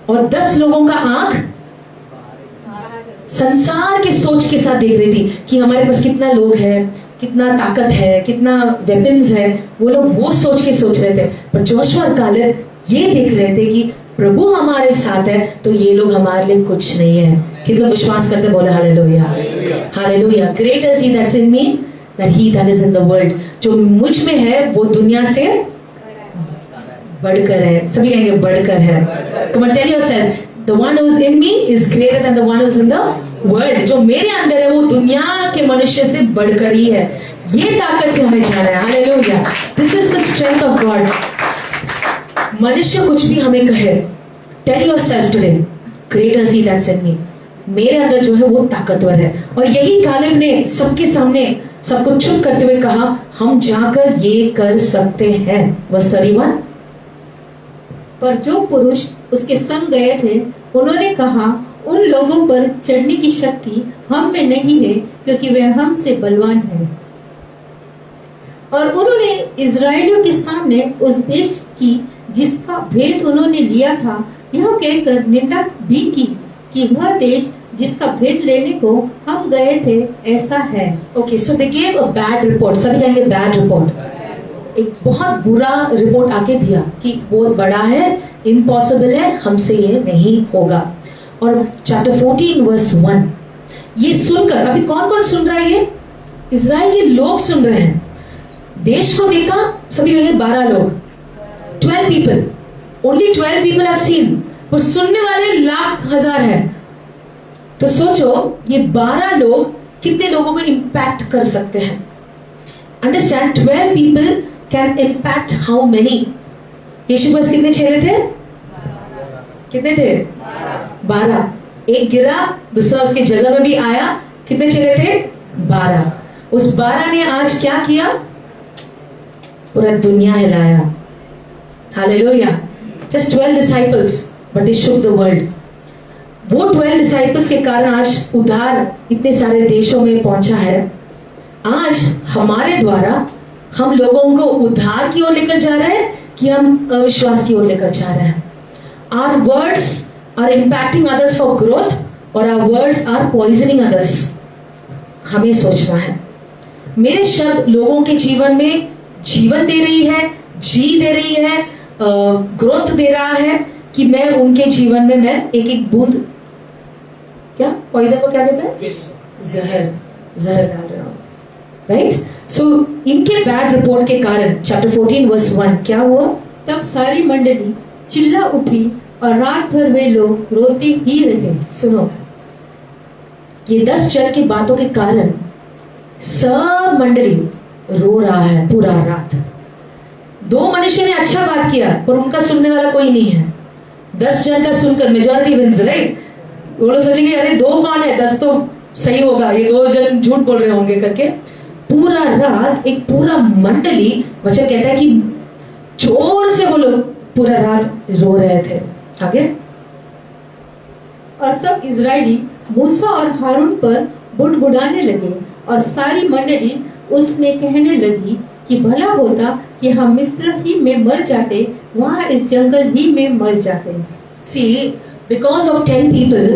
और 10 लोगों का आंख संसार के सोच के साथ देख रही थी कि हमारे पास कितना लोग है, कितना ताकत है, कितना वेपन्स है। वो लोग वो सोच रहे थे। पर जोशुआ और कालेब ये देख रहे थे कि प्रभु हमारे साथ है तो ये लोग हमारे लिए कुछ नहीं है। कितने लोग विश्वास करते बोले hallelujah, hallelujah. Greater is he that's in me than he that is in the world. जो मुझ में है वो दुनिया से बढ़कर है। सभी कहेंगे बढ़कर है। Come on, tell yourself, the one who is in me is greater than the one who is in the world. जो मेरे अंदर है वो दुनिया के मनुष्य से बढ़कर ही है। ये ताकत से हमें जाना है। Hallelujah. This is the strength of God. मनुष्य कुछ भी हमें कहे, tell yourself today, greater is he that's in me. मेरे अंदर जो है वो ताकतवर है। और यही कालेब ने सबके सामने सबको चुप करते हुए कहा, हम जाकर ये कर सकते हैं। वर्स 31। पर जो पुरुष उसके संग गए थे उन्होंने कहा, उन लोगों पर चढ़ने की शक्ति हम में नहीं है, क्योंकि वे हमसे बलवान हैं। और उन्होंने इजराइलियों के सामने उस देश की जिसका भेद उन्होंने लिया था यह कहकर निंदा भी की कि वह देश जिसका भेद लेने को हम गए थे ऐसा है। Okay, so they gave a bad report. सभी कहेंगे बैड रिपोर्ट। एक बहुत बुरा रिपोर्ट आके दिया कि बहुत बड़ा है, इम्पॉसिबल है, हमसे ये नहीं होगा। और चैप्टर 14 वर्स 1 ये सुनकर, अभी कौन कौन सुन रहा है? ये इजराइल के लोग सुन रहे हैं। देश को देखा, सभी कहेंगे 12 लोग, 12 people, only 12 people have seen. पर सुनने वाले लाख हजार हैं। तो सोचो ये 12 लोग कितने लोगों को इंपैक्ट कर सकते हैं। Understand, 12 people can impact how many? Yeshu बस कितने चेहरे थे? कितने थे? 12। एक गिरा, दूसरा उसकी जगह में भी आया। कितने चेहरे थे? 12। उस 12 ने आज क्या किया? पूरा दुनिया हिलाया। Hallelujah. Just 12 disciples but they shook the world. वो 12 डिसाइपल्स के कारण आज उद्धार इतने सारे देशों में पहुंचा है। आज हमारे द्वारा हम लोगों को उद्धार की ओर लेकर जा रहे हैं कि हम अविश्वास की ओर लेकर जा रहे हैं? Our words are impacting others for growth or our words are poisoning others? हमें सोचना है। मेरे शब्द लोगों के जीवन में जीवन दे रही है, जी दे रही है, ग्रोथ दे रहा है कि मैं उनके जीवन में मैं एक एक बूंद, क्या पॉइजन को क्या कहते हैं? जहर डाल रहा हूं। राइट? सो इनके बैड रिपोर्ट के कारण चैप्टर 14 वर्स 1 क्या हुआ? तब सारी मंडली चिल्ला उठी और रात भर वे लोग रोते ही रहे। सुनो, ये 10 जन की बातों के कारण सब मंडली रो रहा है पूरा रात। 2 मनुष्य ने अच्छा बात किया पर उनका सुनने वाला कोई नहीं है। 10 जन का सुनकर मेजॉरिटी विंस, राइट? वो लोग सोचेंगे अरे 2 कौन है, 10 तो सही होगा, ये 2 जन झूठ बोल रहे होंगे करके पूरा रात एक पूरा मंडली, वचन कहता है कि जोर से वो लोग पूरा रात रो रहे थे। आगे, और सब इजरायली मूसा और हारून पर बुड़बुड़ाने लगे और सारी मंडली उसने कहने लगी कि भला होता कि हम मिस्र ही में मर जाते, वहां इस जंगल ही में मर जाते। See, because of 10 people,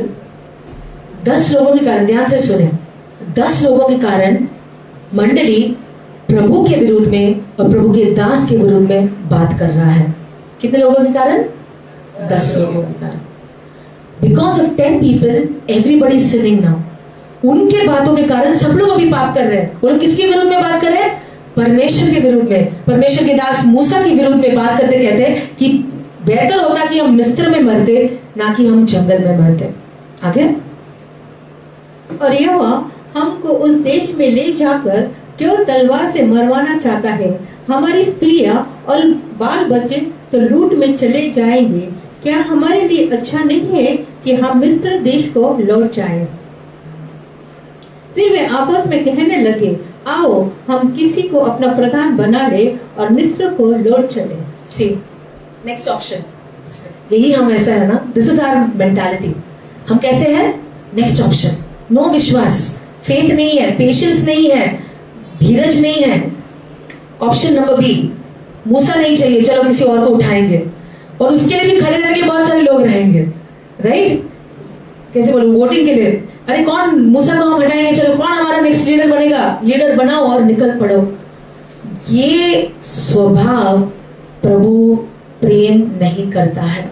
10 लोगों के कारण, ध्यान से सुने, 10 लोगों के कारण मंडली प्रभु के विरुद्ध में और प्रभु के दास के विरुद्ध में बात कर रहा है। कितने लोगों के कारण? 10 लोगों के कारण। Because of 10 people, everybody is sinning now. उनके बातों के कारण सब लोग अभी पाप कर रहे हैं। वो लोग किसके विरुद्ध में बात कर रहे हैं? परमेश्वर के विरुद्ध में। परमेश्वर के दास मूसा के विरुद्ध में बात करते कहते हैं कि बेहतर होता कि हम मिस्र में मरते, ना कि हम जंगल में मरते। आगे, और यहोवा हमको उस देश में ले जाकर क्यों तलवार से मरवाना चाहता है? हमारी स्त्रियां और बाल बच्चे तो लूट में चले जाएंगे। क्या हमारे लिए अच्छा नहीं है कि हम मिस्र देश को लौट जाएं? फिर वे आपस में कहने लगे, आओ हम किसी को अपना प्रधान बना ले और मिस्र को लौट चले। सी नेक्स्ट ऑप्शन, यही हम ऐसा है ना, दिस इज आवर मेंटालिटी। हम कैसे हैं? नेक्स्ट ऑप्शन, नो विश्वास, फेथ नहीं है, पेशेंस नहीं है, धीरज नहीं है। ऑप्शन नंबर बी, मूसा नहीं चाहिए, चलो किसी और को उठाएंगे, और उसके लिए भी खड़े रहने के बहुत सारे लोग रहेंगे, राइट? कैसे बोलूं, वोटिंग के लिए, अरे कौन मूसा को हम हटाएंगे, चलो कौन हमारा नेक्स्ट लीडर बनेगा, लीडर बनाओ और निकल पड़ो। ये स्वभाव प्रभु प्रेम नहीं करता है।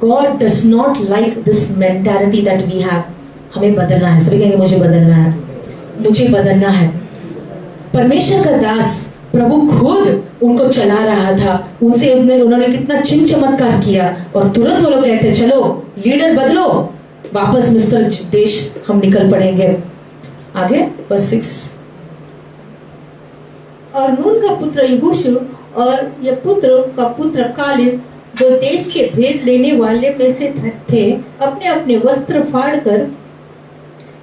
God does not like this mentality that we have. हमें बदलना है। सभी कहेंगे मुझे बदलना है, मुझे बदलना है। परमेश्वर का दास प्रभु खुद उनको चला रहा था, उनसे उन्होंने कितना चिन्ह चमत्कार किया, और तुरंत वो लोग कहते चलो लीडर बदलो, वापस मिस्र देश हम निकल पड़ेंगे। आगे बस 6, और नून का पुत्र यहोशू और ये पुत्र का पुत्र कालेब, जो देश के भेद लेने वाले में से थे, अपने अपने वस्त्र फाड़कर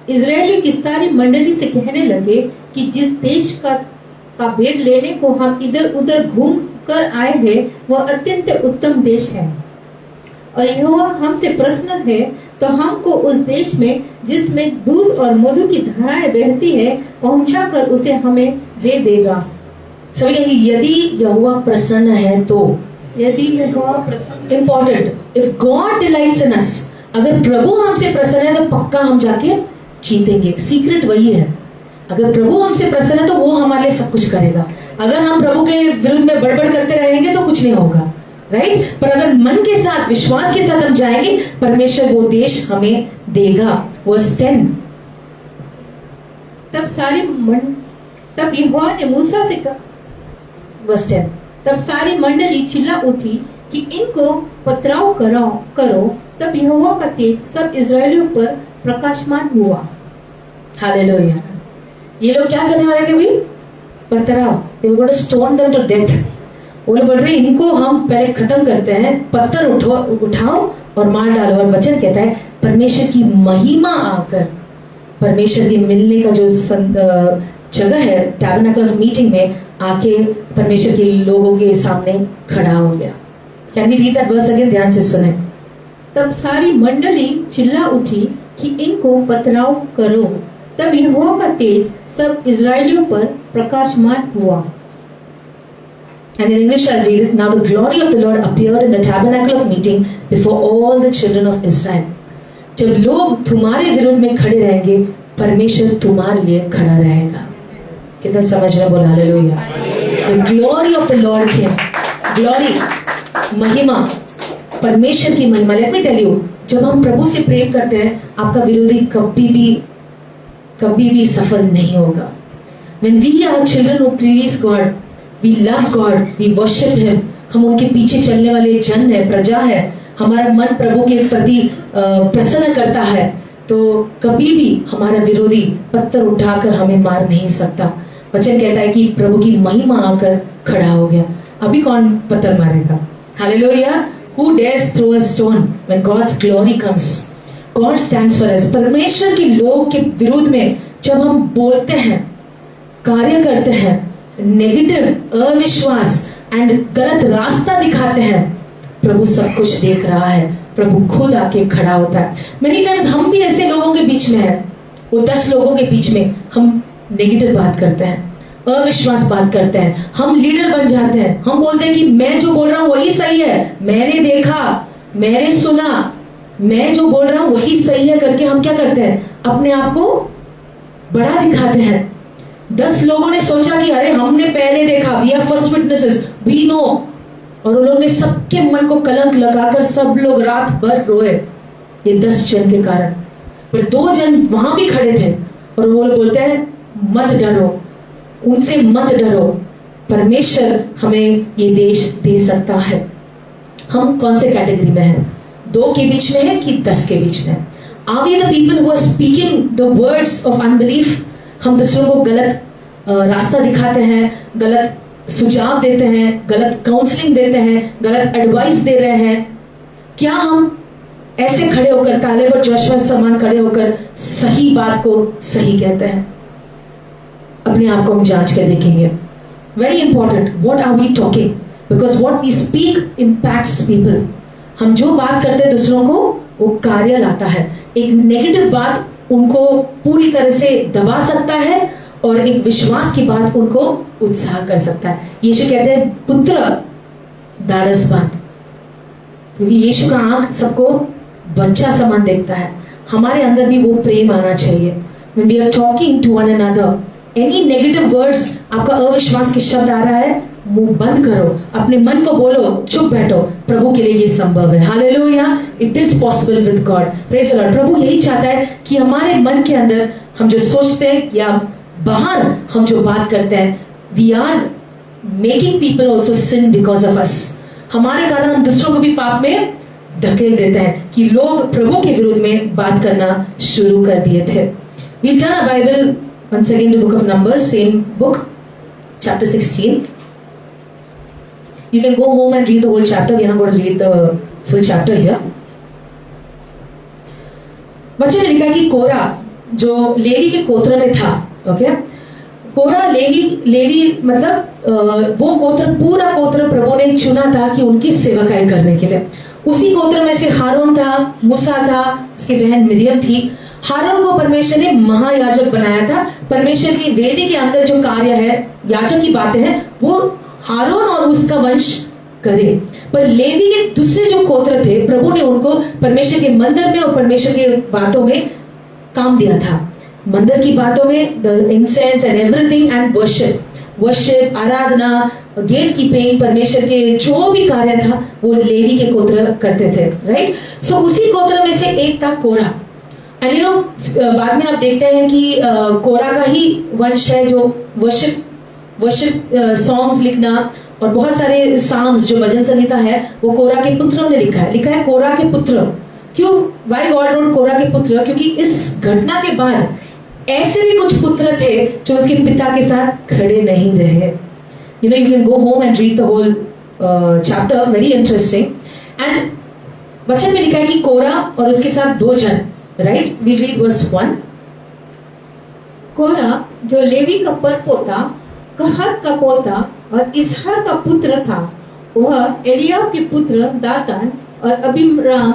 इजरायली की सारी मंडली से कहने लगे कि जिस देश का भेद लेने को हम इधर उधर घूम कर आए हैं, वह अत्यंत उत्तम देश है, और यहोवा हमसे प्रसन्न है तो हमको उस देश में जिसमें दूध और मधु की धाराएं बहती है पहुंचाकर उसे हमें दे देगा। सभी कहेंगे यदि यहोवा प्रसन्न है तो, यदि यहोवा प्रसन्न, इंपॉर्टेंट, इफ गॉड डिलाइट्स इन अस, अगर प्रभु हमसे प्रसन्न है तो पक्का हम जाके जीतेंगे। सीक्रेट वही है, अगर प्रभु हमसे प्रसन्न है तो वो हमारे लिए सब कुछ करेगा। अगर हम प्रभु के विरुद्ध में बड़बड़ करते रहेंगे तो कुछ नहीं होगा, राइट? पर अगर मन के साथ, विश्वास के साथ हम जाएंगे, परमेश्वर वो देश हमें देगा। वर्स 10, तब यहोवा ने मूसा से कहा, वर्स 10, तब सारी मंडली चिल्ला उठी कि इनको पथराव करो। तब यहोवा का तेज सब इजरायलियों पर प्रकाशमान हुआ। हालेलुया। ये लोग क्या करने वाले थे भाई? पथराव। They were going to stone them to death. वो लोग बोल रहे इनको हम पहले खत्म करते हैं, पत्थर उठाओ और मार डालो। और वचन कहता है परमेश्वर की महिमा आकर, परमेश्वर के मिलने का जो जगह है टैबरनेकल ऑफ मीटिंग में, आके परमेश्वर के लोगों के सामने खड़ा हो गया। Can we read that verse again? ध्यान से सुने। तब सारी मंडली चिल्ला उठी कि इनको पथराव करो। तब यहोवा का तेज सब इजरायलियों पर प्रकाशमान हुआ। And in English I'll read it. Now the glory of the Lord appeared in the tabernacle of meeting before all the children of Israel. जब लोग तुम्हारे विरुद्ध में खड़े रहेंगे, परमेश्वर तुम्हारे लिए खड़ा रहेगा। कितना समझ रहे? बोला hallelujah. The glory of the Lord came. Glory, महिमा, परमेश्वर की महिमा। Let me tell you, जब हम प्रभु से प्रेम करते हैं, आपका विरोधी कभी भी सफल नहीं होगा। When we are children who please God, we love God, we worship Him, हम उनके पीछे चलने वाले जन है, प्रजा है, हमारा मन प्रभु के प्रति प्रसन्न करता है, तो कभी भी हमारा विरोधी पत्थर उठाकर हमें मार नहीं सकता। वचन कहता है कि प्रभु की महिमा आकर खड़ा हो गया। अभी कौन पत्थर मारेगा? Hallelujah. Who dares throw a stone when God's glory comes? God stands for us. परमेश्वर के लोग के विरुद्ध में जब हम बोलते हैं, कार्य करते हैं, नेगेटिव, अविश्वास एंड गलत रास्ता दिखाते हैं, प्रभु सब कुछ देख रहा है, प्रभु खुद आके खड़ा होता है। मेनी टाइम्स हम भी ऐसे लोगों के बीच में हैं, वो 10 लोगों के बीच में हम नेगेटिव बात करते हैं, अविश्वास बात करते हैं, हम लीडर बन जाते हैं, हम बोलते हैं कि मैं जो बोल रहा हूं वही सही है, मैंने देखा, मैंने सुना, मैं जो बोल रहा हूं वही सही है करके हम क्या करते हैं, अपने आप को बड़ा दिखाते हैं। 10 लोगों ने सोचा कि अरे हमने पहले देखा, we are first witnesses, we know, और उन लोगों ने सबके मन को कलंक लगाकर सब लोग रात भर रोए, ये 10 जन के कारण। पर 2 जन वहां भी खड़े थे और वो लोग बोलते हैं मत डरो, उनसे मत डरो, परमेश्वर हमें ये देश दे सकता है। हम कौन से कैटेगरी में हैं? 2 के बीच में है कि 10 के बीच में? Are we the people who are speaking the words of unbelief? हम दूसरों को गलत रास्ता दिखाते हैं, गलत सुझाव देते हैं, गलत काउंसलिंग देते हैं, गलत एडवाइस दे रहे हैं। क्या हम ऐसे खड़े होकर, कालेब और जोशुआ समान खड़े होकर सही बात को सही कहते हैं? अपने आप को हम जांच कर देखेंगे। Very important, what are we talking, because what we speak impacts people. हम जो बात करते हैं दूसरों को, वो कार्य लाता है। एक नेगेटिव बात उनको पूरी तरह से दबा सकता है और एक विश्वास की बात उनको उत्साह कर सकता है। यीशु कहते हैं पुत्र दारस बात, क्योंकि यीशु का आंख सबको बच्चा समान देखता है। हमारे अंदर भी वो प्रेम आना चाहिए। When we are talking to one another, any negative words, आपका अविश्वास के शब्द आ रहा है, मुंह बंद करो, अपने मन को बोलो, चुप बैठो, प्रभु के लिए ये संभव है। Hallelujah, it is possible with God. Praise the Lord. प्रभु यही चाहता है कि हमारे मन के अंदर हम जो सोचते हैं या बाहर हम जो बात करते हैं, we are making people also sin because of us. हमारे कारण हम दूसरों को भी पाप में धकेल देते हैं कि लोग प्रभु के विरुद्ध में बात करना शुरू कर दिए थे। We'll turn our Bible once again to the book of Numbers, same book, chapter 16. You can go home and read the whole chapter. We are not going to read the full chapter here. वचन में लिखा है कि कोरा जो levy के गोत्र में था, ओके, कोरा लेवी मतलब वो गोत्र, पूरा गोत्र प्रभु ने चुना था कि उनकी सेवकाई करने के लिए। उसी गोत्र में से हारून था, मूसा था, उसकी बहन मिरियम थी। हारून को परमेश्वर ने महायाजक बनाया था। परमेश्वर की वेदी के अंदर जो कार्य है, याजक की बातें हैं, वो हारून और उसका वंश करे। पर लेवी के दूसरे जो गोत्र थे, प्रभु ने उनको परमेश्वर के मंदिर में और परमेश्वर के बातों में काम दिया था। मंदिर की बातों में the incense and everything and worship, आराधना, गेट कीपिंग, परमेश्वर के जो भी कार्य था वो लेवी के गोत्र करते थे, राइट। सो उसी गोत्र में से एक था कोरा। एंड यू नो, बाद में आप देखते हैं कि कोरा का ही वंश है जो वर्शिप सॉन्ग्स लिखना और बहुत सारे साम्स जो भजन संगीता है वो कोरा के पुत्रों ने लिखा है कोरा के पुत्र। क्यों? वाई गॉड रोट कोरा के पुत्र? क्योंकि इस घटना के बाद ऐसे भी कुछ पुत्र थे जो उसके पिता के साथ खड़े नहीं रहे। You know, you can go home and read the whole chapter, very interesting. And वचन में लिखा है कि कोरा और उसके साथ 2 जन, right. We read verse 1। Korah जो लेवी का परपोता, कहात का पोता और इसहार का पुत्र था, वह एलियाब के पुत्र दातान और अबीराम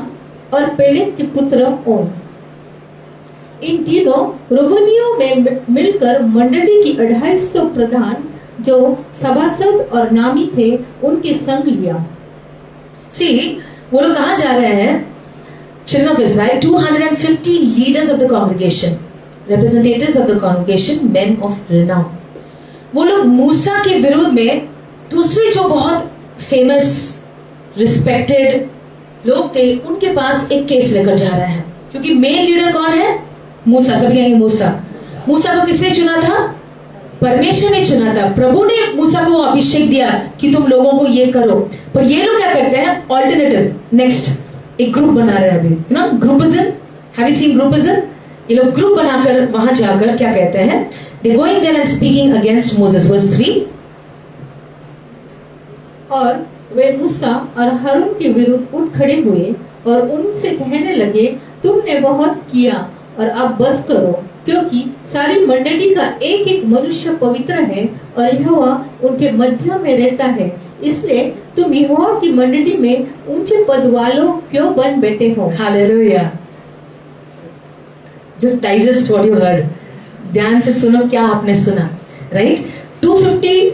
और पेलेत के पुत्र ओन। इन तीनों रूबनियों में मिलकर मंडली की 250 प्रधान जो सभासद और नामी थे उनके संग लिया। सी, वो लोग कहाँ जा रहे हैं? Children of Israel, 250 leaders of the congregation, representatives of the congregation, men of renown. वो लोग मूसा के विरुद्ध में दूसरे जो बहुत फेमस रिस्पेक्टेड लोग थे उनके पास एक केस लेकर जा रहे हैं, क्योंकि मेन लीडर कौन है? मूसा। सभी कहेंगे मूसा। मूसा को किसने चुना था? परमेश्वर ने चुना था। प्रभु ने मूसा को अभिषेक दिया कि तुम लोगों को ये करो। पर ये लोग क्या करते हैं? ऑल्टरनेटिव, नेक्स्ट एक ग्रुप बना रहे हैं अभी, you know, groupism. Have you seen groupism? ये लोग ग्रुप बनाकर वहां जाकर क्या कहते हैं? They going there and speaking against Moses, verse 3। और वे मूसा और हारून के विरुद्ध उठ खड़े हुए और उनसे कहने लगे, तुमने बहुत किया और अब बस करो क्योंकि सारी मंडली का एक एक मनुष्य पवित्र है और यहोवा उनके मध्य में रहता है, इसलिए तुम यहोवा की मंडली में ऊंचे पद वालों क्यों बन बैठे हो। Hallelujah. Just digest what you heard. ध्यान से सुनो क्या आपने सुना, राइट? 250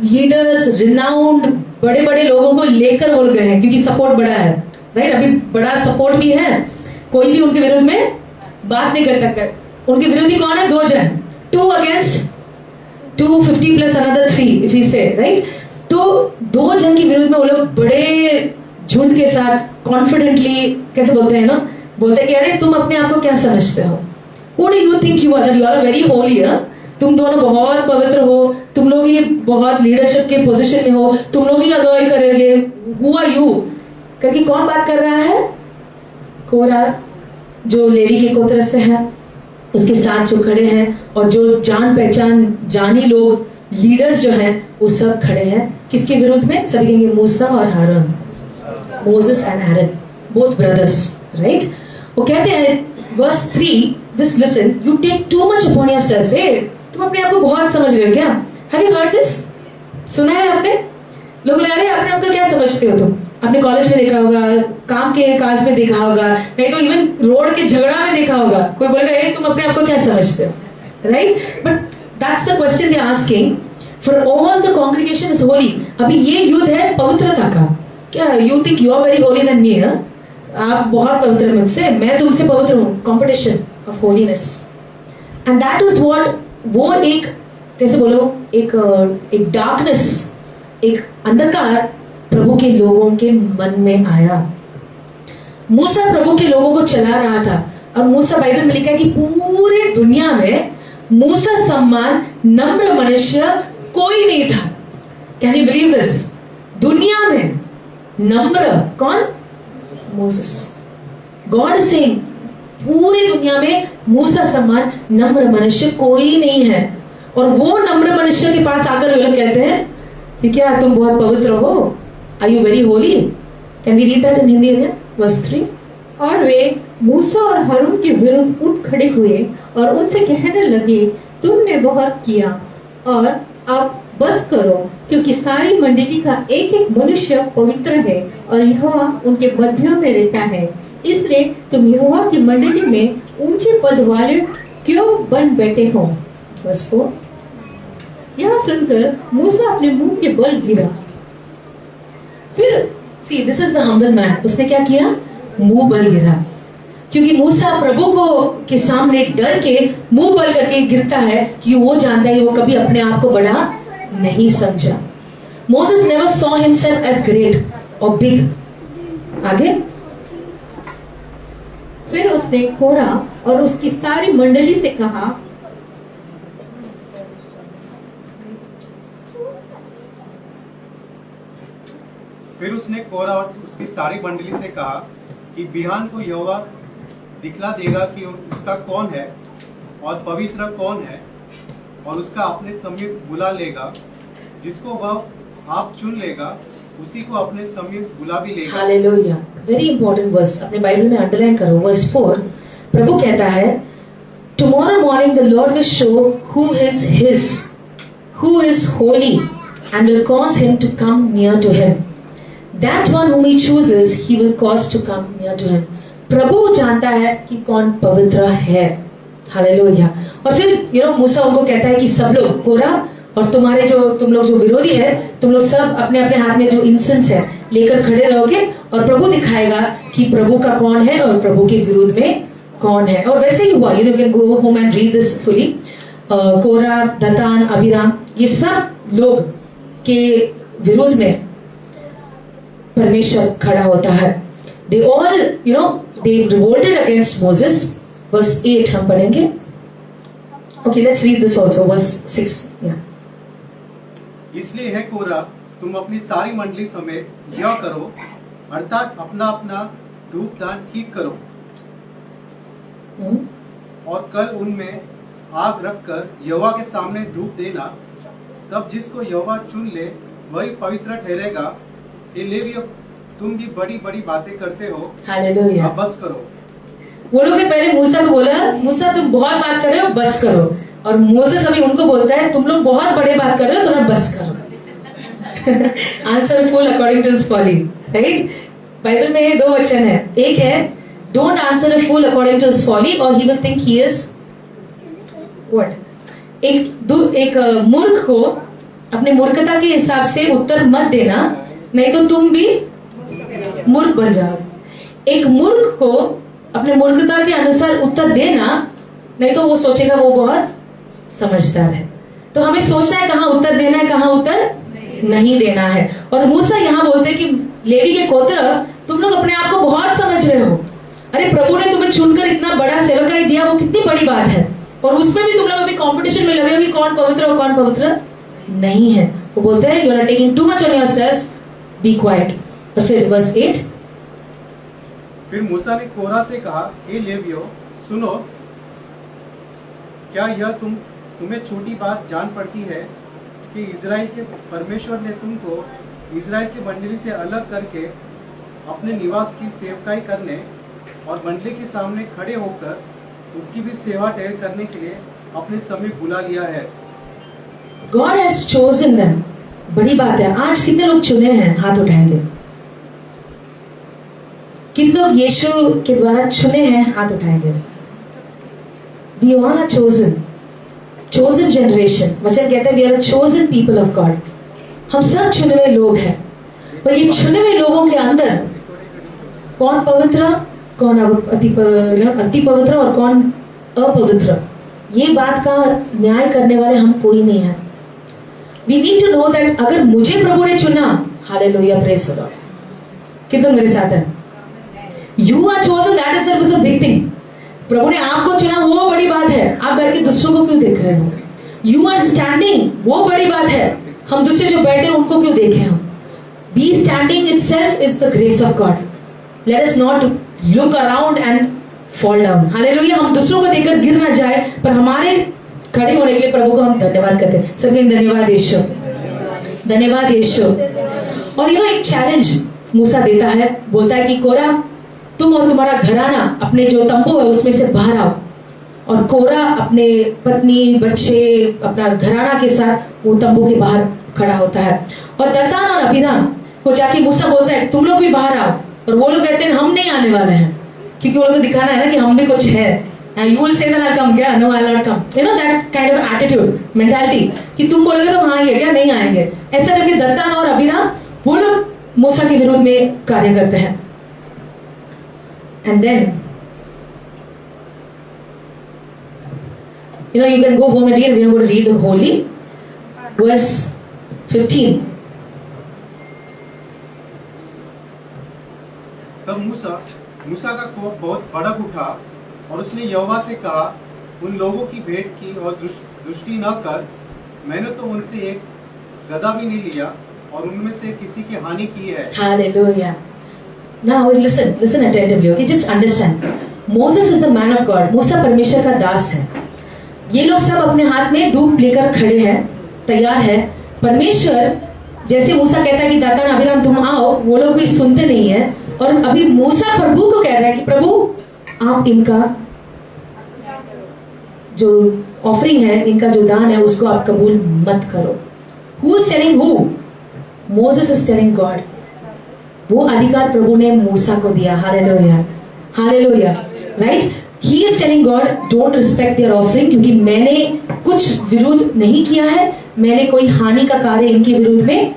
लीडर्स, रिनाउंड बड़े बड़े लोगों को लेकर बोल गए हैं, क्योंकि सपोर्ट बड़ा है, राइट? अभी बड़ा सपोर्ट भी है, कोई भी उनके विरुद्ध में बात नहीं कर सकता। उनके विरोधी कौन है? 2 जन, 2 against 250 plus another 3 if he से, राइट? तो 2 जन के विरुद्ध में वो लोग बड़े झुंड के साथ कॉन्फिडेंटली कैसे बोलते हैं ना, बोलते हैं कि अरे तुम अपने आप को क्या समझते हो? Who do you think you are? You are very holy, huh? तुम दोनों बहुत पवित्र हो, तुम लोग ये बहुत लीडरशिप के पोजीशन में हो, तुम लोग ही अगुवाई करेंगे। Who are you? करके कौन बात कर रहा है? कोरा, जो लेवी के गोत्र से है, उसके साथ जो खड़े हैं, और जो जान पहचान जानी लोग लीडर्स जो हैं वो सब खड़े हैं। किसके विरुद्ध में? सभी कहेंगे मूसा और Haroon, Moses and Aaron, both brothers, right? वो कहते हैं verse 3, just listen, you take too much upon yourselves. तुम अपने आप को बहुत समझ रहे हो क्या? Have you heard this? सुना है आपने? लोग बोले अरे अपने आप को क्या समझते हो तुम? आपने कॉलेज में देखा होगा, काम के काज में देखा होगा, नहीं तो इवन रोड के झगड़ा में देखा होगा, कोई बोलेगा ए तुम अपने आप को क्या समझते हो, right? But that's the question they asking. For all the congregation is holy. अभी ये युद्ध है पवित्रता का। क्या you think you are very holy then me? आप बहुत पवित्र मुझसे, मैं तुमसे पवित्र हूँ। Competition of holiness, and that was what, वो एक कैसे बोलो, एक डार्कनेस, एक अंधकार प्रभु के लोगों के मन में आया। मूसा प्रभु के लोगों को चला रहा था, और मूसा, बाइबल में लिखा है कि पूरे दुनिया में मूसा समान नम्र मनुष्य कोई नहीं था। Can you believe this? दुनिया में नम्र कौन? मोसेस। गॉड इज सेइंग पूरी दुनिया में मूसा समान नम्र मनुष्य कोई नहीं है। और वो नम्र मनुष्य के पास आकर वो लोग कहते हैं कि क्या तुम बहुत पवित्र हो? Are you very holy? Can we read that in Hindi again, verse 3? और वे मूसा और हारून के विरुद्ध उठ खड़े हुए और उनसे कहने लगे, तुमने बहुत किया और अब बस करो, क्योंकि सारी मंडली का एक एक मनुष्य पवित्र है और यहोवा उनके मध्य में रहता है, इसलिए तुम यहोवा की मंडली में ऊंचे पद वाले क्यों बन बैठे हो। बस 4। यह सुनकर मूसा अपने मुंह के बल गिरा। फिर see this is the humble man. उसने क्या किया? मुंह बल गिरा, क्योंकि मूसा प्रभु को के सामने डर के मुंह बल करके गिरता है कि वो जानता है वो कभी अपने आप को बड़ा नहीं समझा। Moses never saw himself as great और बिग। आगे फिर उसने कोरा और उसकी सारी मंडली से कहा, फिर उसने कोरा और उसकी सारी मंडली से कहा कि बिहान को यहोवा दिखला देगा कि उसका कौन है और पवित्र कौन है, और उसका अपने समीप बुला लेगा। जिसको वह आप चुन लेगा उसी को अपने समीप बुला भी लेगा। हालेलुया। वेरी इंपॉर्टेंट वर्स, अपने बाइबल में अंडरलाइन करो। वर्स 4, प्रभु कहता है, tomorrow morning the Lord will show who is his, who is holy, and will cause him to come near to him. That one whom he chooses, he will cause to come near to him. प्रभु जानता है कि कौन पवित्र है। Hallelujah. और फिर मूसा उनको कहता है कि सब लोग, कोरा और तुम्हारे जो तुम लोग जो विरोधी है, तुम लोग सब अपने अपने हाथ में जो इंसेंस है लेकर खड़े रहोगे, और प्रभु दिखाएगा कि प्रभु का कौन है और प्रभु के विरोध में कौन है। और वैसे ही हुआ। You can go home and read this fully. Korah, Dathan, Abiram, ये सब लोग के विरोध में परमेश्वर खड़ा होता है। They all, they revolted against Moses. Verse 8 हम पढ़ेंगे। Okay, let's read this also. Verse 6. Yeah. इसलिए है कोरा, तुम अपनी सारी मंडली समेत यह करो, अर्थात अपना अपना धूप दान ठीक करो, और कल उनमें आग रखकर यहोवा के सामने धूप देना। तब जिसको यहोवा चुन ले वही पवित्र ठहरेगा। ये लेवियों, तुम भी बड़ी बड़ी बातें करते हो। हालेलुया। अब बस करो। वो लोग ने पहले मूसा को बोला, मूसा तुम बहुत बात कर रहे हो, बस करो। और मोसेस अभी उनको बोलता है, तुम लोग बहुत बड़े बात कर रहे हो, थोड़ा बस करो। Answer fool according to his folly, right? Bible में 2 वचन है, एक है don't answer a fool according to his folly और he will think he is what. एक मूर्ख को अपने मूर्खता के हिसाब से उत्तर मत देना, नहीं तो तुम भी मूर्ख बन जाओगे। एक मूर्ख को अपने मूर्खता के अनुसार उत्तर देना, नहीं तो वो सोचेगा वो बहुत समझदार है। तो हमें सोचना है कहाँ उत्तर देना है, कहाँ उत्तर नहीं देना है। और मूसा यहाँ बोलते हैं कि लेवी के गोत्र, तुम लोग अपने आप को बहुत समझ रहे हो। अरे प्रभु ने तुम्हें चुनकर इतना बड़ा सेवकाई दिया, वो कितनी बड़ी बात है। और उसमें भी तुम लोग अभी कंपटीशन में लगे हो कि कौन पवित्र और कौन पवित्र नहीं है। वो बोलते हैं you are taking too much on yourselves, be quiet. और फिर वर्स 8, फिर मूसा ने कोरह से कहा, हे लेवियों सुनो, क्या यह तुम्हें छोटी बात जान पड़ती है कि इजराइल के परमेश्वर ने तुमको इजराइल की मंडली से अलग करके अपने निवास की सेवकाई करने और मंडली के सामने खड़े होकर उसकी भी सेवा टहल करने के लिए अपने समीप बुला लिया है। God has chosen them। बड़ी बात है। आज कितने लोग चुने हैं, हाथ उठाएंगे। कितने लोग यीशु के द्वारा चुने हैं, हाथ उठाएंगे। We all are chosen generation। वचन कहते हैं we are a chosen people of God। हम सब चुने हुए लोग हैं। पर ये चुने हुए लोगों के अंदर कौन पवित्र, कौन अति पवित्र और कौन अपवित्र, ये बात का न्याय करने वाले हम कोई नहीं है। We need to know that अगर मुझे प्रभु ने चुना, हालेलुया, प्रेज द लॉर्ड। कितने मेरे साथ हैं? You are chosen, that itself is a big thing। प्रभु ने आपको चुना, वो बड़ी बात है। आप बैठ के दूसरों को क्यों देख रहे हो? You are standing, वो बड़ी बात है। हम दूसरे जो बैठे हैं उनको क्यों देखें हम? Be standing itself is the grace of God। Let us not look around and fall down। Hallelujah. हम दूसरों को देखकर गिर ना जाए, पर हमारे खड़े होने के लिए प्रभु को हम धन्यवाद करते हैं। सबके धन्यवाद यीशु, धन्यवाद यीशु। और एक चैलेंज मूसा देता है, बोलता है कि कोरा, तुम और तुम्हारा घराना अपने जो तंबू है उसमें से बाहर आओ। और कोरा अपने पत्नी, बच्चे, अपना घराना के साथ वो तंबू के बाहर खड़ा होता है। और दतान और अबीराम को जाके मूसा बोलता है तुम लोग भी बाहर आओ। और वो लोग कहते हैं हम नहीं आने वाले हैं, क्योंकि वो लोग को दिखाना है ना कि हम भी कुछ है। You will say that I'll come, क्या? No, I'll not come। You know that kind of attitude, mentality कि तुम बोलोगे तो हम आएंगे क्या? नहीं आएंगे। ऐसा करके दत्तान और अबीराम वो लोग मूसा के विरुद्ध में कार्य करते हैं। And then you can go home and read। We're going to read wholly verse 15। तब मूसा का कोप बहुत भड़क उठा और उसने यहोवा से कहा, उन लोगों की भेंट की और दृष्टि न कर। मैंने तो उनसे एक गधा भी नहीं लिया और उनमें से किसी की हानि की है। Hallelujah। Now listen attentively, okay? Just understand। Moses is the man of God। मूसा परमेश्वर का दास है। ये लोग सब अपने हाथ में धूप लेकर खड़े हैं, तैयार है। परमेश्वर जैसे मूसा कहता है कि दातान अबीराम तुम आओ, वो लोग भी सुनते नहीं है। और अभी मूसा प्रभु को कह रहा है कि प्रभु आप इनका जो ऑफरिंग है, इनका जो दान है, उसको आप कबूल मत करो। Who is telling who? Moses is telling God। वो अधिकार प्रभु ने मूसा को दिया। Hallelujah, hallelujah, right. He is telling God, don't respect their offering, क्योंकि मैंने कुछ विरोध नहीं किया है, मैंने कोई हानि का कार्य इनके विरुद्ध में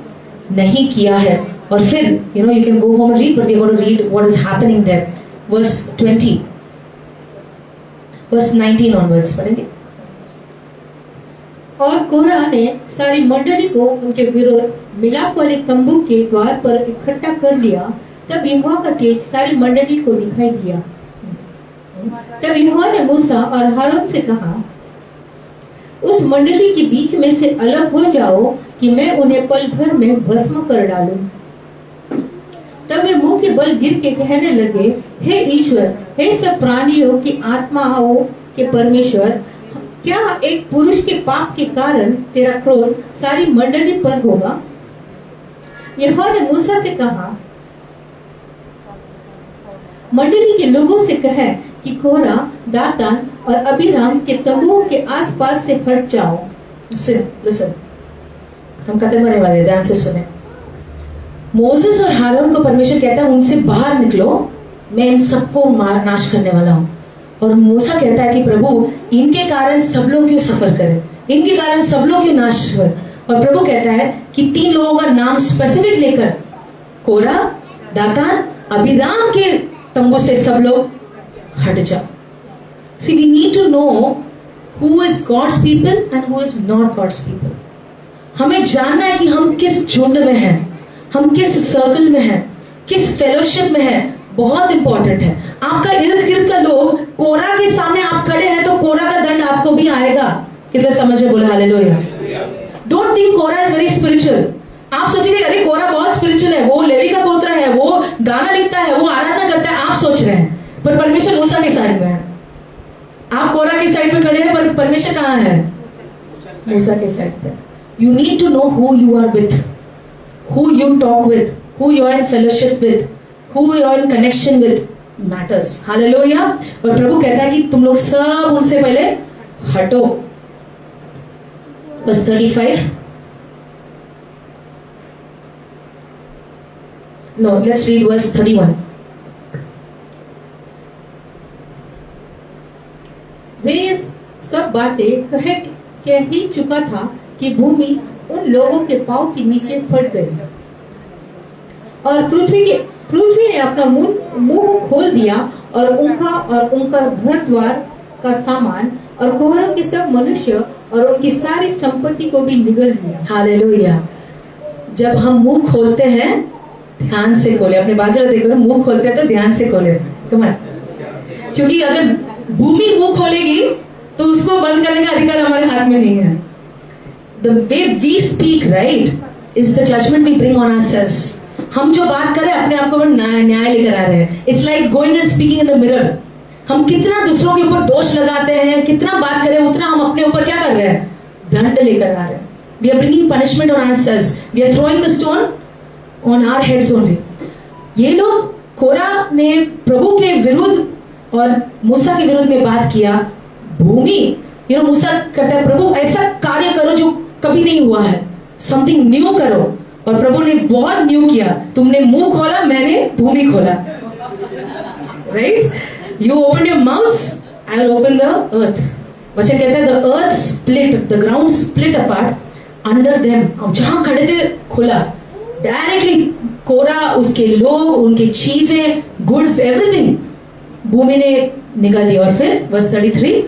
नहीं किया है। और फिर you can go home and read, but we are going to read what is happening there। verse 20, verse 19 onwards पढ़ेंगे। और कोरह ने सारी मंडली को उनके विरुद्ध मिलाप वाले तंबू के द्वार पर इकट्ठा कर लिया। तब यहोवा का तेज सारी मंडली को दिखाई दिया। तब यहोवा ने मूसा और हारून से कहा, उस मंडली के बीच में से अलग हो जाओ कि मैं उन्हें पल भर में भस्म कर डालूं। तब वे मुंह के बल गिर के कहने लगे, हे ईश्वर, हे सब प्राणियों की आत्माओं के परमेश्वर, क्या एक पुरुष के पाप के कारण तेरा क्रोध सारी मंडली पर होगा? यहोवा ने मूसा से कहा, मंडली के लोगों से कहे कि कोरा, दातान और अबीराम के तंबुओं के आसपास से हट जाओ। Listen, हम खत्म करने वाले हैं, ध्यान से सुने। मोसेस और हारून को परमेश्वर कहता है उनसे बाहर निकलो, मैं इन सबको नाश करने वाला हूं। और मूसा कहता है कि प्रभु इनके कारण सब लोग क्यों सफर करें, इनके कारण सब लोग क्यों नाश हुए। और प्रभु कहता है कि 3 लोगों का नाम स्पेसिफिक लेकर, कोरा, दातान, अबीराम के तंबू से सब लोग हट जाओ। See, we need to know who is God's people and who is not God's people. हमें जानना है कि हम किस झुंड में हैं, हम किस सर्कल में हैं, किस फेलोशिप में हैं, बहुत इंपॉर्टेंट है। आपका इर्द गिर्द का लोग, कोरा के सामने आप खड़े हैं तो कोरा का दंड आपको भी आएगा। कितने समझ में बोले hallelujah. Don't think Korah is very spiritual. आप सोचिए अरे कोरा बहुत स्पिरिचुअल है, वो लेवी का पोत्र है, वो गाना लिखता है, वो आराधना करता है, आप सोच रहे हैं। पर परमेश्वर मूसा के साइड में है। आप कोरा के साइड में खड़े हैं पर परमेश्वर कहाँ है? मूसा के साइड पे। You need to know who you are with, who you talk with, who you are in fellowship with, who you are in connection with matters. Hallelujah. और प्रभु कहता है कि तुम लोग सब उनसे पहले हटो। Verse 35. No, let's read verse 31. वे ये सब बातें कह ही चुका था कि भूमि उन लोगों के पांव के नीचे फट गई और पृथ्वी ने अपना मुंह खोल दिया और उनका घर द्वार का सामान और कोहरा के सब मनुष्य और उनकी सारी संपत्ति को भी निगल लिया। हालेलुया। जब हम मुंह खोलते हैं ध्यान से खोले, अपने बाजू देखो, मुंह खोलते हैं तो ध्यान से खोले। कमाल, क्योंकि अगर भूमि मुंह खोलेगी तो उसको बंद करने का अधिकार हमारे हाथ में नहीं है। The way we speak, right, is the judgment we bring on ourselves. हम जो बात करें अपने आप को न्याय लेकर आ रहे हैं। It's like going and speaking in the mirror. हम कितना दूसरों के ऊपर दोष लगाते हैं, कितना बात करें उतना हम अपने ऊपर क्या कर रहे हैं? दंड लेकर आ रहे हैं। We are bringing punishment on ourselves. We are throwing the stone on our heads only. ये लोग, कोरा ने प्रभु के विरुद्ध और मूसा के विरुद्ध में बात किया। भूमि, मूसा कहता है प्रभु ऐसा कार्य करो जो कभी नहीं हुआ है, समथिंग न्यू करो। और प्रभु ने बहुत न्यू किया। तुमने मुंह खोला, मैंने भूमि खोला। Right? You open your mouth, I will open the earth. वचन कहता है the earth split, the ground split apart under them. अब जहां खड़े थे खुला, डायरेक्टली कोरा, उसके लोग, उनकी चीजें, गुड्स, एवरीथिंग भूमि ने निकाल दिया। और फिर वर्स 33,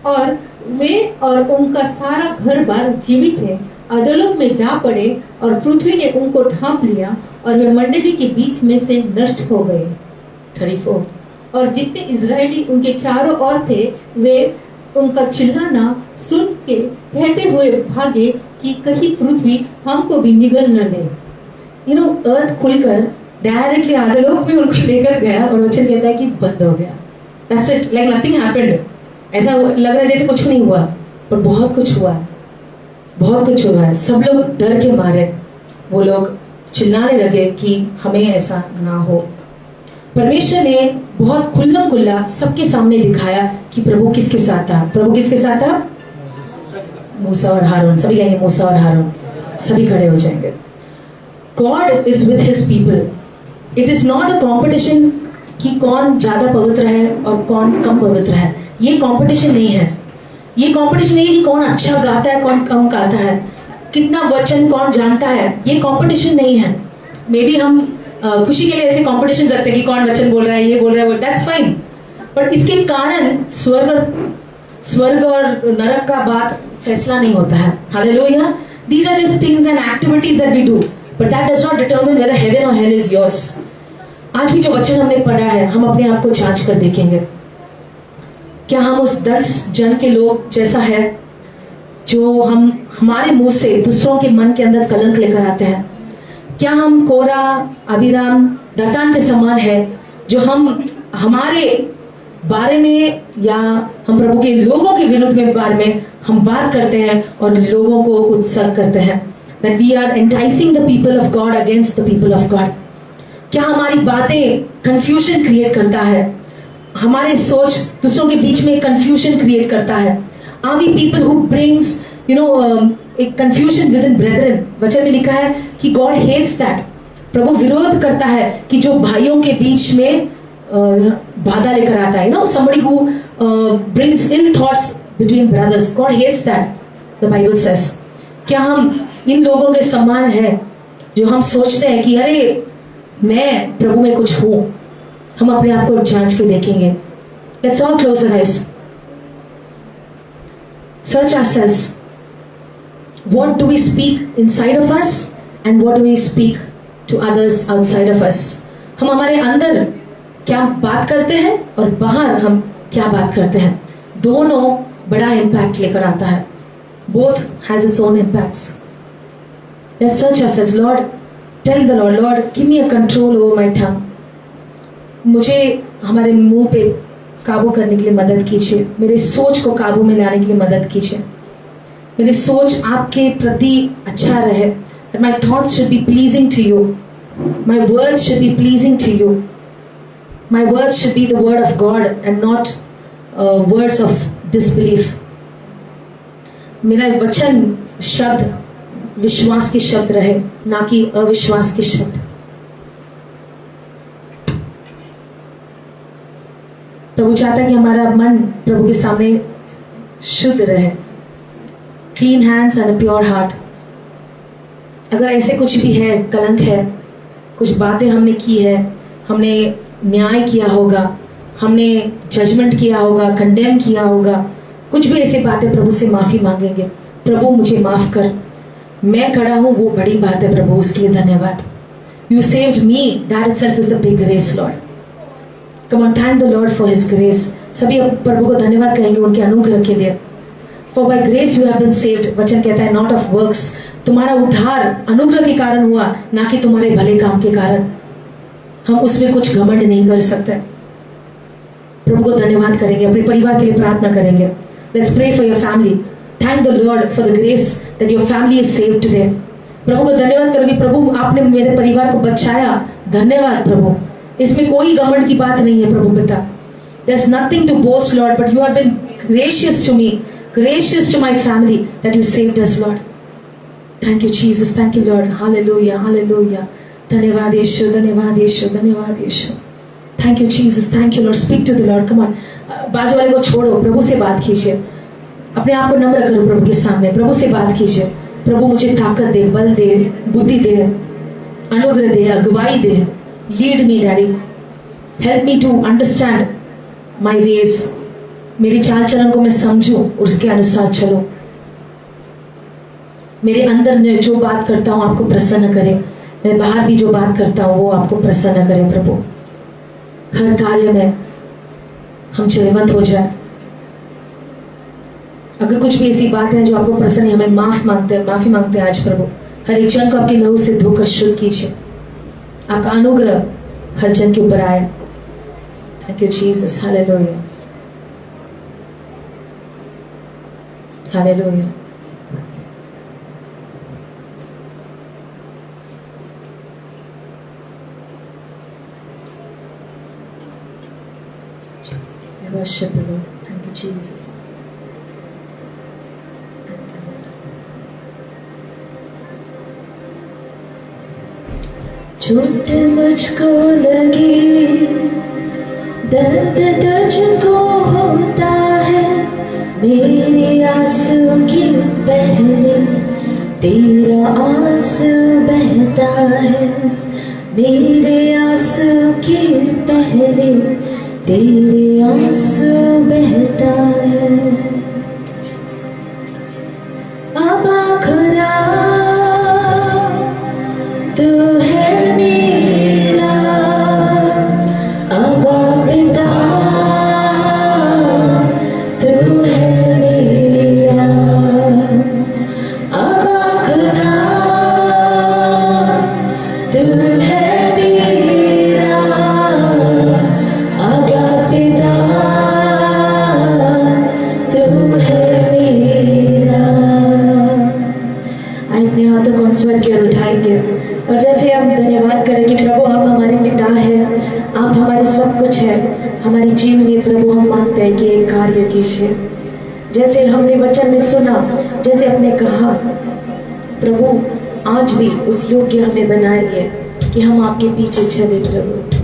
और वे और उनका सारा घर बार जीवित है, अधोलोक में जा पड़े और पृथ्वी ने उनको ढांप लिया और वे मंडली के बीच में से नष्ट हो गए। 34, और जितने इजरायली उनके चारों ओर थे वे उनका चिल्लाना सुन के कहते हुए भागे कि कहीं पृथ्वी हमको भी निगल न ले। अर्थ खुलकर डायरेक्टली आधोलोक में उनको लेकर गया और वचन कहता है कि बंद हो गया। That's it, like nothing happened. ऐसा लग रहा है जैसे कुछ नहीं हुआ, पर बहुत कुछ हुआ, बहुत कुछ हुआ है। सब लोग डर के मारे, वो लोग चिल्लाने लगे कि हमें ऐसा ना हो। परमेश्वर ने बहुत खुल्लम खुल्ला सबके सामने दिखाया कि प्रभु किसके साथ था। प्रभु किसके साथ था? मूसा और हारून। सभी कहेंगे मूसा और हारून। सभी खड़े हो जाएंगे। God is with his people. It is not a competition कि कौन ज्यादा पवित्र है और कौन कम पवित्र है। ये कंपटीशन नहीं है। ये कंपटीशन नहीं है कि कौन अच्छा गाता है, कौन कम गाता है, कितना वचन कौन जानता है। ये कंपटीशन नहीं है। मे बी हम खुशी के लिए ऐसे कंपटीशन रखते हैं कि कौन वचन बोल रहा है, ये बोल रहा है, दैट्स फाइन। बट इसके कारण स्वर्ग और नरक का बात फैसला नहीं होता है। Hallelujah. These are just things and activities that we do, but that does not determine whether heaven or hell is yours. आज भी जो वचन हमने पढ़ा है, हम अपने आप को जांच कर देखेंगे। क्या हम उस 10 जन के लोग जैसा है जो हम हमारे मुंह से दूसरों के मन के अंदर कलंक लेकर आते हैं? क्या हम कोरा, अबीराम, दातान के समान है जो हम हमारे बारे में या हम प्रभु के लोगों के विरुद्ध में बारे में हम बात करते हैं और लोगों को उत्सर्ग करते हैं? That we are enticing the people of God against the people of God. क्या हमारी बातें कंफ्यूजन क्रिएट करता है? हमारे सोच दूसरों के बीच में कंफ्यूजन क्रिएट करता है? Are we people who brings एक कंफ्यूजन विद इन ब्रेदरन? वचन में लिखा है कि गॉड हेट्स दैट। प्रभु विरोध करता है कि जो भाइयों के बीच में बाधा लेकर आता है, somebody who brings ill thoughts between brothers. God hates that, the Bible says. क्या हम इन लोगों के समान है जो हम सोचते हैं कि अरे मैं प्रभु में कुछ हूं? हम अपने आप को जांच के देखेंगे। Let's all close our eyes. Search ourselves. What do we speak inside of us and what do we speak to others outside of us? हम हमारे अंदर क्या बात करते हैं और बाहर हम क्या बात करते हैं, दोनों बड़ा इम्पैक्ट लेकर आता है। Both has its own impacts. Let's search ourselves. Lord, tell the Lord, Lord, give me a control over my tongue. मुझे हमारे मुंह पे काबू करने के लिए मदद कीजिए, मेरे सोच को काबू में लाने के लिए मदद कीजिए। मेरी सोच आपके प्रति अच्छा रहे, that my thoughts should be pleasing to you, my words should be pleasing to you, my words should be the word of God and not words of disbelief. मेरा वचन शब्द विश्वास के शब्द रहे, ना कि अविश्वास के शब्द। प्रभु चाहता है कि हमारा मन प्रभु के सामने शुद्ध रहे। Clean hands and a pure heart. अगर ऐसे कुछ भी है, कलंक है, कुछ बातें हमने की है, हमने न्याय किया होगा, हमने जजमेंट किया होगा, कंडेम किया होगा, कुछ भी ऐसी बातें, प्रभु से माफी मांगेंगे। प्रभु मुझे माफ कर, मैं खड़ा हूं, वो बड़ी बात है प्रभु, उसके लिए धन्यवाद। You saved me, that itself is the big grace Lord. Come on, thank the Lord for his grace. सभी प्रभु को धन्यवाद कहेंगे उनके अनुग्रह के लिए। For by grace you have been saved, वचन कहता है, नॉट ऑफ वर्क्स। तुम्हारा उद्धार अनुग्रह के कारण हुआ, ना कि तुम्हारे भले काम के कारण। हम उसमें कुछ घमंड नहीं कर सकते। प्रभु को धन्यवाद करेंगे, अपने परिवार के लिए प्रार्थना करेंगे। Let's pray for your family. Thank the Lord for the grace that your family is saved today. प्रभु को धन्यवाद करोगे, प्रभु आपने मेरे परिवार को बचाया, धन्यवाद प्रभु। इसमें कोई घमंड की बात नहीं है प्रभु पिता। There's nothing to boast, Lord, but you have been gracious to me, gracious to my family, that you saved us, Lord. Thank you, Jesus. Thank you, Lord. Hallelujah, hallelujah. धन्यवाद यीशु, धन्यवाद यीशु, धन्यवाद यीशु। Thank you, Jesus. Thank you, Lord. Speak to the Lord. Come on. बाजू वाले को छोड़ो, प्रभु से बात कीजिए। अपने आप को नम्र करो प्रभु के सामने, प्रभु से बात कीजिए। प्रभु मुझे ताकत दे, बल दे, बुद्धि दे, अनुग्रह दे, अगुवाई दे। Lead me daddy, help me to understand my ways. मेरी चाल चलन को मैं समझूं और उसके अनुसार चलो। मेरे अंदर में जो बात करता हूं आपको प्रसन्न करे, मैं बाहर भी जो बात करता हूं वो आपको प्रसन्न करे प्रभु। हर कार्य में हम जयवंत हो जाए। अगर कुछ भी ऐसी बात है जो आपको प्रसन्न है, हमें माफी मांगते हैं आज प्रभु। हर एक जन को आपके लहू से धोकर शुद्ध कीजिए। आपका अनुग्रह हर जन के ऊपर आए। Thank you Jesus, hallelujah, hallelujah. Worship the Lord. Thank you, Jesus. चोट मुझको लगी, दर्द तुझको होता है, मेरी आंसू की पहले तेरा आंसू बहता है, मेरे आंसू की पहले तेरे आंसू बहता है। अब खुदा तू है मेरा, अब पिता तू है मेरा, अब खुदा तू है मेरा, अब पिता तू है मेरा। अपने हाथों को हम स्वर की ओर उठाएंगे और जैसे हम धन्यवाद करें कि प्रभु आप हमारे पिता हैं, आप हमारे सब कुछ है, हमारी हमारे जीवन में प्रभु हम मांगते हैं कि एक कार्य कीजिए, जैसे हमने वचन में सुना, जैसे आपने कहा प्रभु आज भी उस योग्य हमें बनाइए कि हम आपके पीछे चले प्रभु।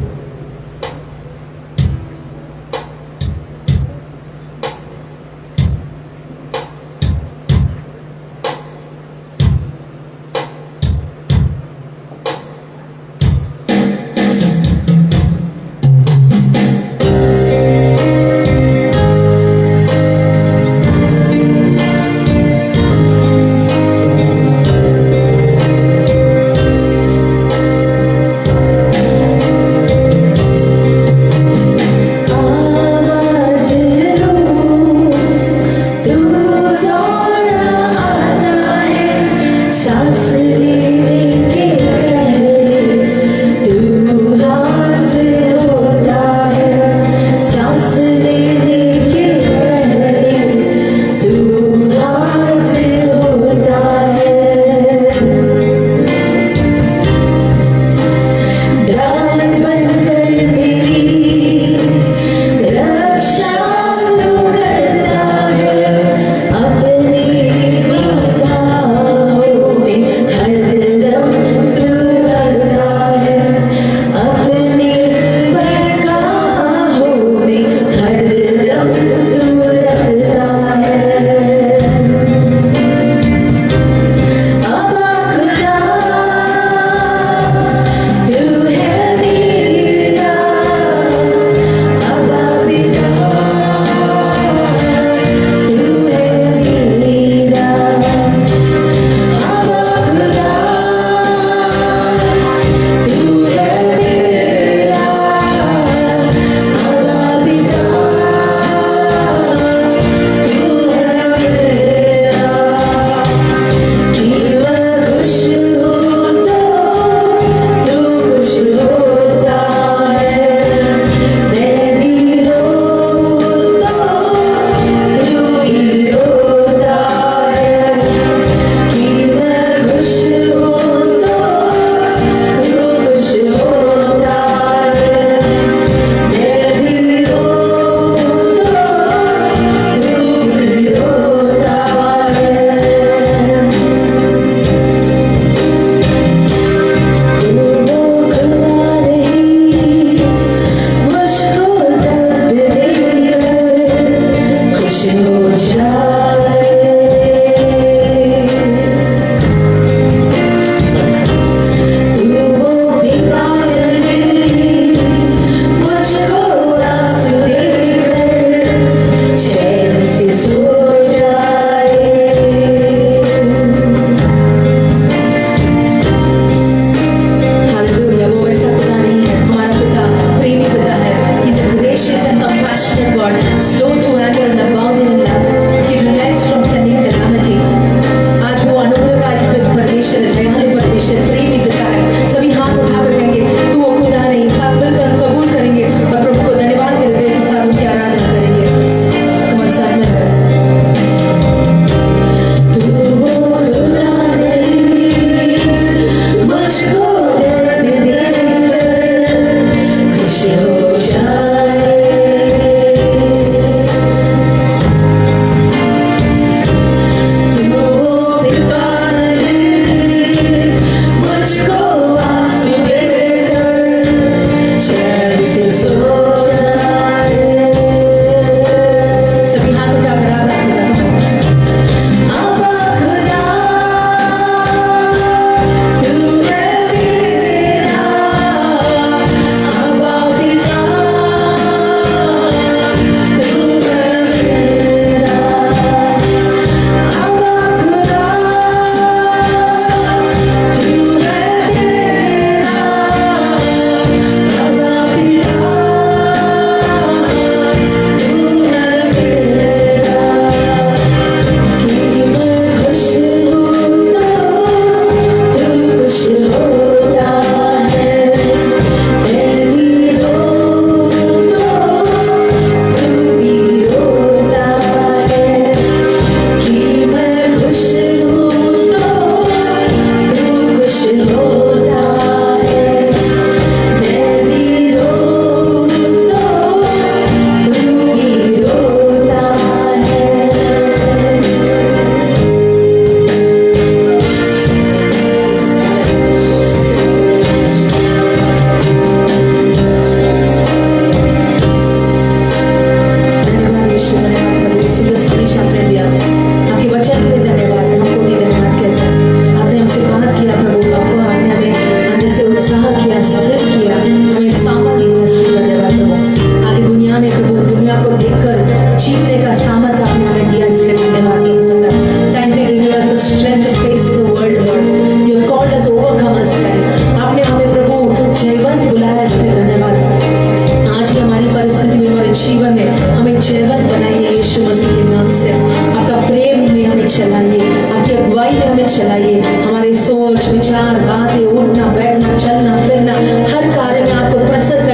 चलाइए, आपकी अगुवाई में हमें चलाइए। हमारे सोच, विचार, बातें, उठना बैठना, चलना फिरना, हर कार्य में आपको प्रसन्न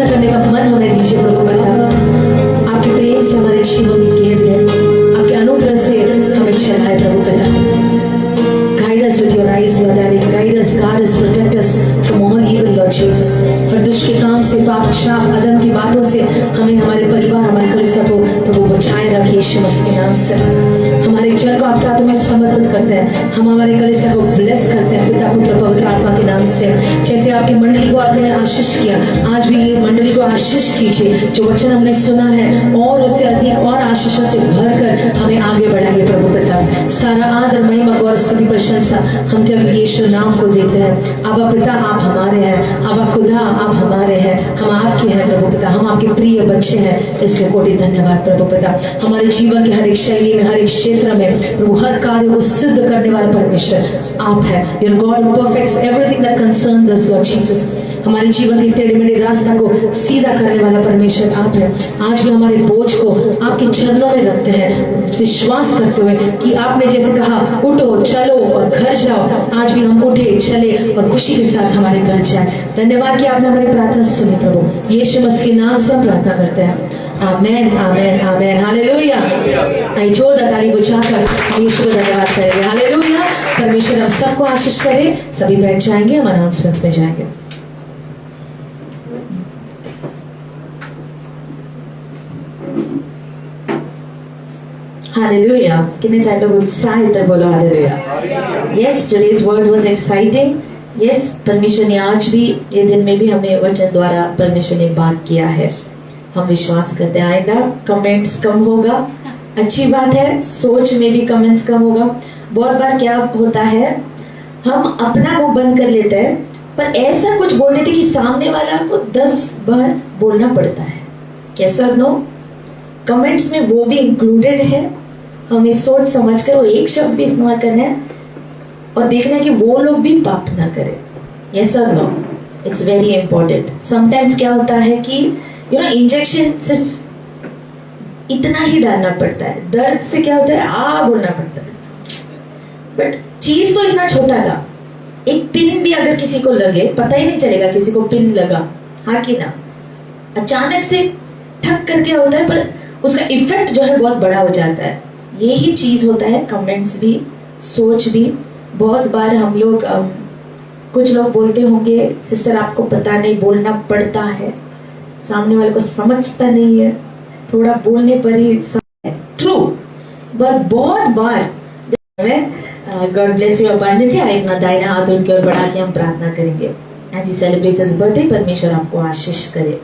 करने का मन हमें दीजिए प्रभु पिता। आपके प्रेम से हमारे जीवन में घेर दे, आपके अनुग्रह से हमें चलाए प्रभु पिता। Guide us with your eyes, Lord Daddy. Guide us, guard us, protect us from all evil, Lord Jesus. हर दुष्ट के काम से, पाप, शाप, अधर्म की बातों से हमें, हमारे परिवार, हमारे कलीसिया को प्रभु बचाए रखिए यीशु मसीह के नाम से। हमारे जल को आपके हाथों में समर्पित करते हैं, हम हमारे कलीसिया को ब्लेस करते हैं पिता, पुत्र, पवित्र आत्मा के नाम से। जैसे आपकी मंडली को आपने आशीष किया, आज भी ये मंडली को आशीष कीजिए। जो वचन हमने सुना है और उससे अधिक और आशीषों से भर कर हमें आगे बढ़ाइए प्रभु पिता। सारा आदर, महिमा और स्तुति प्रशंसा हम केवल यीशु नाम को देते हैं। आबा पिता आप हमारे हैं, आबा खुदा आप हमारे हैं, हम आपके हैं प्रभु पिता, हम आपके प्रिय बच्चे हैं। इसके कोटि धन्यवाद प्रभु पिता। हमारे जीवन के हर एक शैली में, हर एक क्षेत्र में प्रभु हर कार्य को सिद्ध करने वाला परमेश्वर आप है। Your God who perfects everything that concerns us, Lord Jesus। हमारे जीवन के टेढ़े मेढ़े रास्ता को सीधा करने वाला परमेश्वर आप है। आज भी हमारे बोझ को आपके चरणों में रखते हैं, विश्वास करते हुए कि आपने जैसे कहा उठो, चलो और घर जाओ, आज भी हम उठे, चले और खुशी के साथ हमारे घर जाए। धन्यवाद कि आपने हमारी प्रार्थना सुनी प्रभु। यीशु मसीह के नाम से प्रार्थना करते हैं, आमेन, आमेन, आमेन, हालेलुया। आइए जोरदार ताली बजाकर यीशु को धन्यवाद करेंगे, हालेलुया। परमेश्वर हम सबको आशीष करे। सभी बैठ जाएंगे, हम अनाउंसमेंट्स में जाएंगे। Hallelujah. कितने सारे लोग उत्साहित है, बोलो hallelujah. Yes, today's word was exciting. Yes, परमेश्वर ने आज भी ये दिन में भी हमें वचन द्वारा परमेश्वर ने बात किया है। हम विश्वास करते हैं आइंदा कमेंट्स कम होगा, अच्छी बात है। सोच में भी कमेंट्स कम होगा। बहुत बार क्या होता है, हम अपना मुंह बंद कर लेते हैं, पर ऐसा कुछ बोल देते कि सामने वाला को 10 बार बोलना पड़ता है। Yes or no? कमेंट्स में वो भी इंक्लूडेड है। हमें सोच समझ कर वो एक शब्द भी इस्तेमाल करना है और देखना है कि वो लोग भी पाप ना करें। Yes or no? It's very important. Sometimes क्या होता है कि इंजेक्शन सिर्फ इतना ही डालना पड़ता है, दर्द से क्या होता है बोलना पड़ता है, बट चीज तो इतना छोटा था। एक पिन भी अगर किसी को लगे पता ही नहीं चलेगा किसी को पिन लगा, हाँ कि ना। अचानक से ठक करके होता है, पर उसका इफेक्ट जो है बहुत बड़ा हो जाता है। यही चीज होता है कमेंट्स भी, सोच भी। बहुत बार हम लोग कुछ लोग बोलते होंगे, सिस्टर आपको पता नहीं बोलना पड़ता है, सामने वाले को समझता नहीं है, थोड़ा बोलने पर ही ट्रू। बट बहुत बार गॉड ब्लेस यू अबंडेंटली, आप अपना दाहिना हाथ उनके ओर बढ़ा के हम प्रार्थना करेंगे as he celebrates his birthday. परमेश्वर आपको आशीष करे।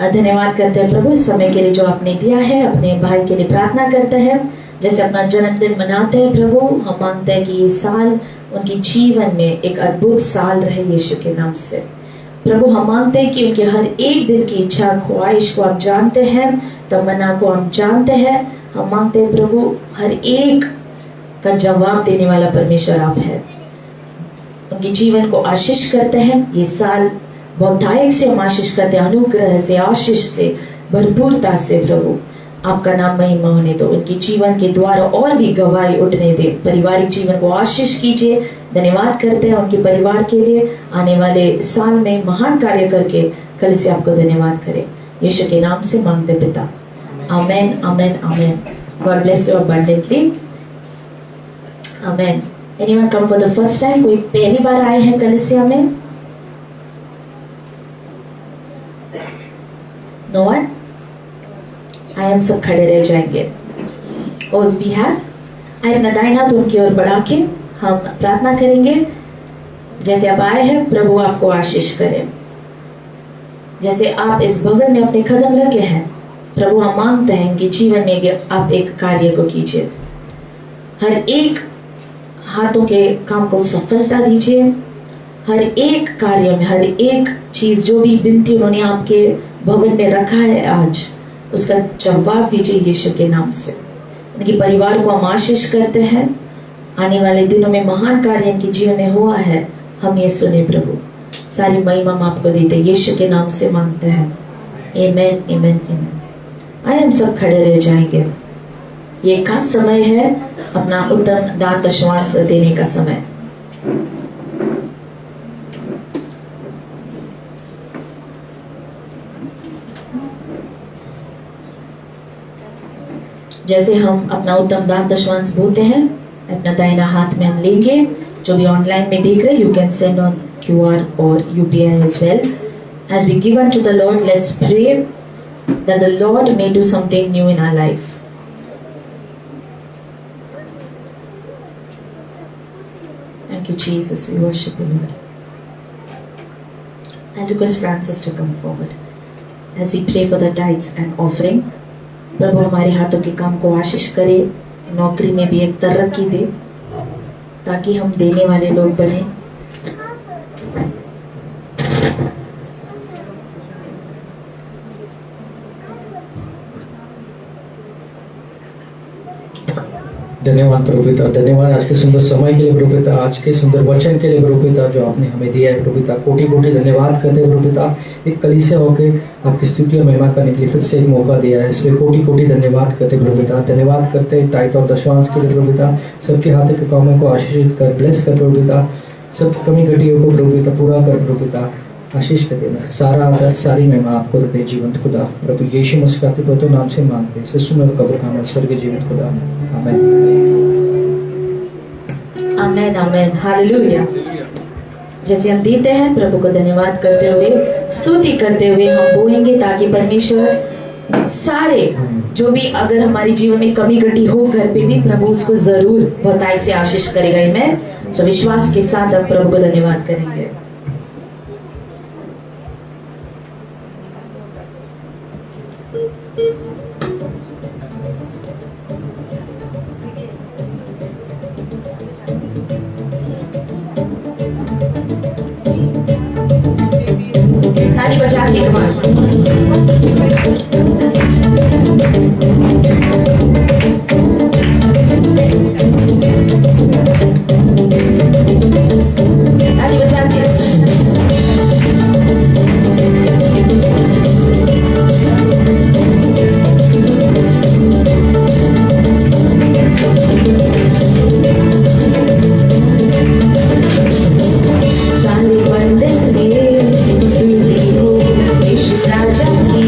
धन्यवाद करते हैं प्रभु इस समय के लिए जो आपने दिया है। अपने भाई के लिए प्रार्थना करते हैं, जैसे अपना जन्मदिन मनाते हैं प्रभु, हम मांगते हैं कि ये साल उनके जीवन में एक अद्भुत साल रहे यीशु के नाम से। प्रभु हम मांगते हैं कि उनके हर एक दिल की इच्छा ख्वाहिश को आप जानते हैं, तमन्ना को हम जानते हैं। हम मांगते हैं प्रभु हर एक का जवाब देने वाला परमेश्वर आप है। उनके जीवन को आशीष करते हैं। ये साल बहुतायत से हम आशीष करते हैं, अनुग्रह से, आशीष से, भरपूरता से। प्रभु आपका नाम महिमा होने दो। उनके जीवन के द्वारा और भी गवाही उठने दे। पारिवारिक जीवन को आशीष कीजिए। धन्यवाद करते हैं उनके परिवार के लिए। आने वाले साल में महान कार्य करके कल से आपको धन्यवाद करें। यीशु के नाम से मांगते पिता, amen, amen, amen. God bless you abundantly, amen. Anyone come for the first time? कोई पहली बार आए हैं कलीसिया में? No one? आए हम सब खड़े रह जाएंगे। और वी हैव, आए अपना दाहिना हाथ उनकी ओर बढ़ा के हम प्रार्थना करेंगे। जैसे आप आए हैं, प्रभु आपको आशीष करे। जैसे आप इस भवन में अपने कदम रखे हैं, प्रभु हम मांगते हैं कि जीवन में आप एक कार्य को कीजिए। हर एक हाथों के काम को सफलता दीजिए। हर एक कार्य में, हर एक चीज जो भी विनती उन्होंने आपके भवन में रखा है आज, उसका जवाब दीजिए यीशु के नाम से। उनके परिवार को हम आशीष करते हैं। आने वाले दिनों में महान कार्य इनके जीवन में हुआ है, हम ये सुने प्रभु। सारी महिमा हम आपको देते यीशु के नाम से मांगते हैं, आमेन, आमेन, आमेन। आए हम सब खड़े रह जाएंगे। ये खास समय है अपना उत्तम दान दशमांश देने का समय। जैसे हम अपना उत्तम दान दशमांश बोते हैं, अपना दाहिना हाथ में हम लेंगे। जो भी ऑनलाइन में देख रहे, you can send on QR और UPI as well. As we give unto the Lord, let's pray that the Lord may do something new in our life. Thank you, Jesus. We worship you, Lord. I request Francis to come forward as we pray for the tithes and offering. प्रभु हमारे हाथों के काम को आशीष करे, नौकरी में भी एक तरक्की दे, ताकि हम देने वाले लोग बने। धन्यवाद प्रभु पिता, धन्यवाद आज के सुंदर समय के लिए प्रभु पिता, आज के सुंदर वचन के लिए प्रभु पिता जो आपने हमें दिया है प्रभु पिता। कोटि कोटि धन्यवाद करते हैं प्रभु पिता, एक कलीसिया होके आपकी स्तुति और महिमा करने के लिए फिर से एक मौका दिया है, इसलिए कोटि कोटि धन्यवाद करते प्रभु पिता। धन्यवाद करते टाइट और दशमांश के लिए प्रभु पिता। सबके हाथों के कामों को आशीषित कर, ब्लेस कर प्रभु पिता। सबकी कमी घटियों को प्रभु पिता पूरा कर प्रभु पिता। आशीष कर देना, सारा आदर सारी महिमा आपको देते जीवंत खुदा प्रभु यीशु मसीह के अतिपवित्र नाम से मांगते हैं, सुन और कब्र खाना स्वर्ग जीवित खुदा। आमीन। आमेन आमेन, हालेलुया। जैसे हम देते हैं, प्रभु को धन्यवाद करते हुए, स्तुति करते हुए हम बोएंगे, ताकि परमेश्वर सारे जो भी अगर हमारे जीवन में कमी घटी हो घर पे भी, प्रभु उसको जरूर बहुतायत से आशीष करेगा। आमीन। सो विश्वास के साथ हम प्रभु को धन्यवाद करेंगे। ताली बजा के एक बार। ताली बजा के। सारे बंधन में सुनी हो यीशु राजा की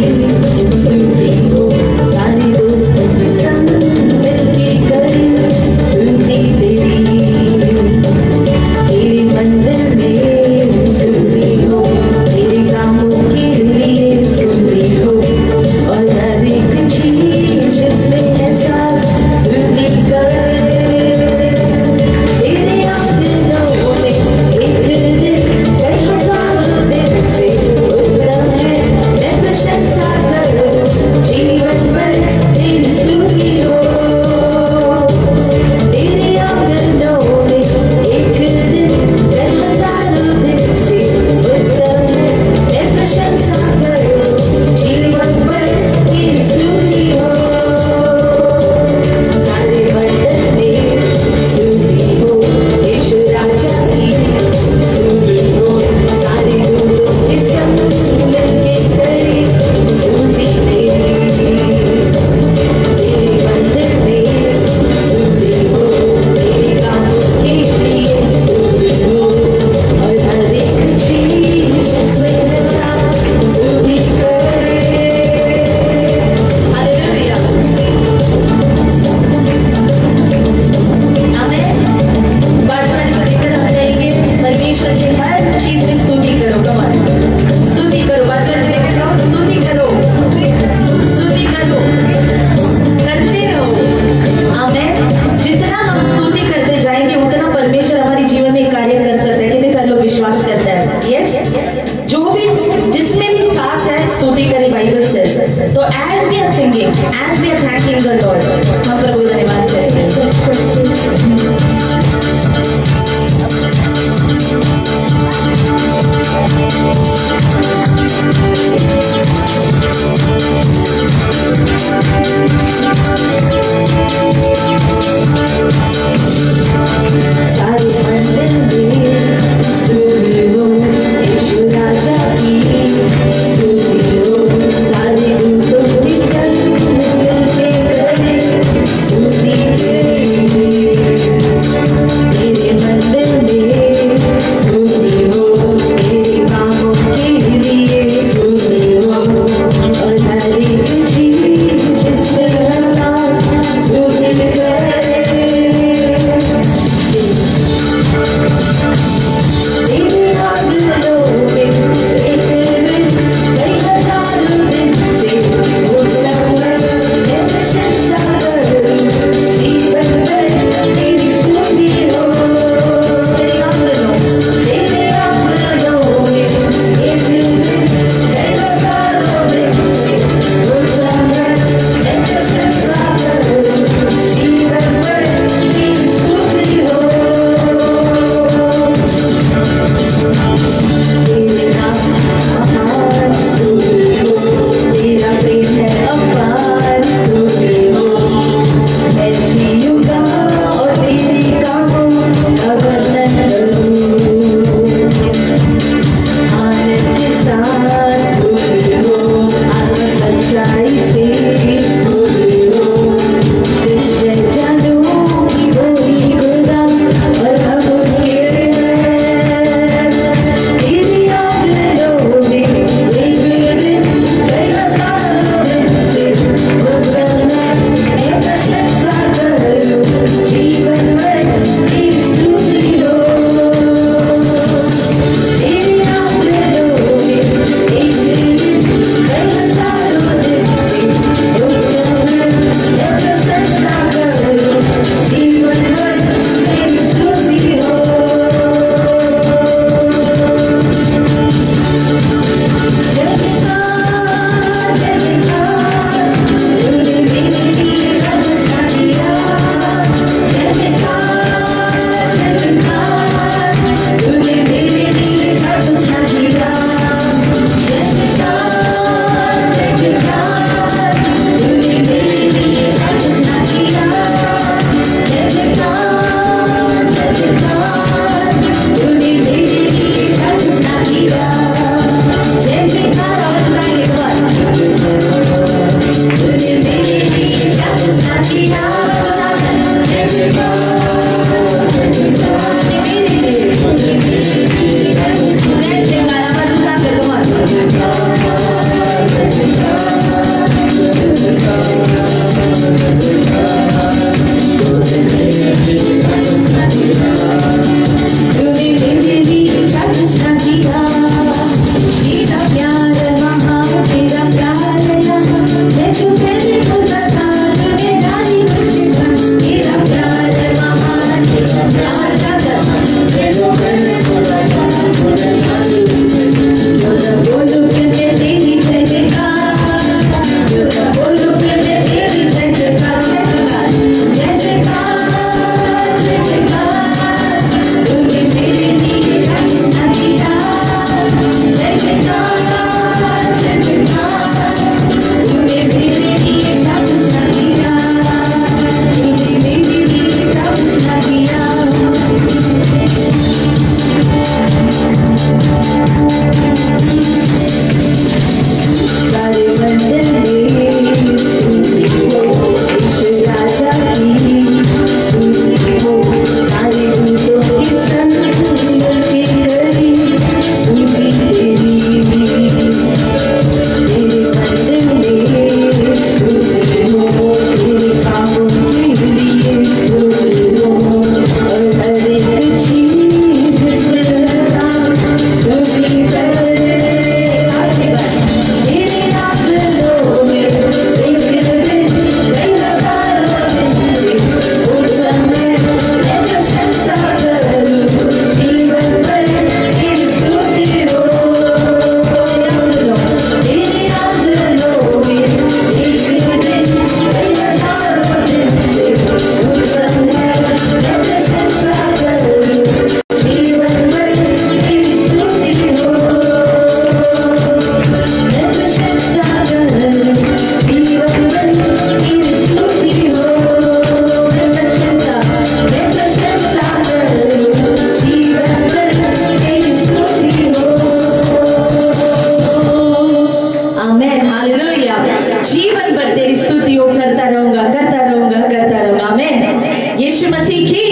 यीशु मसीह की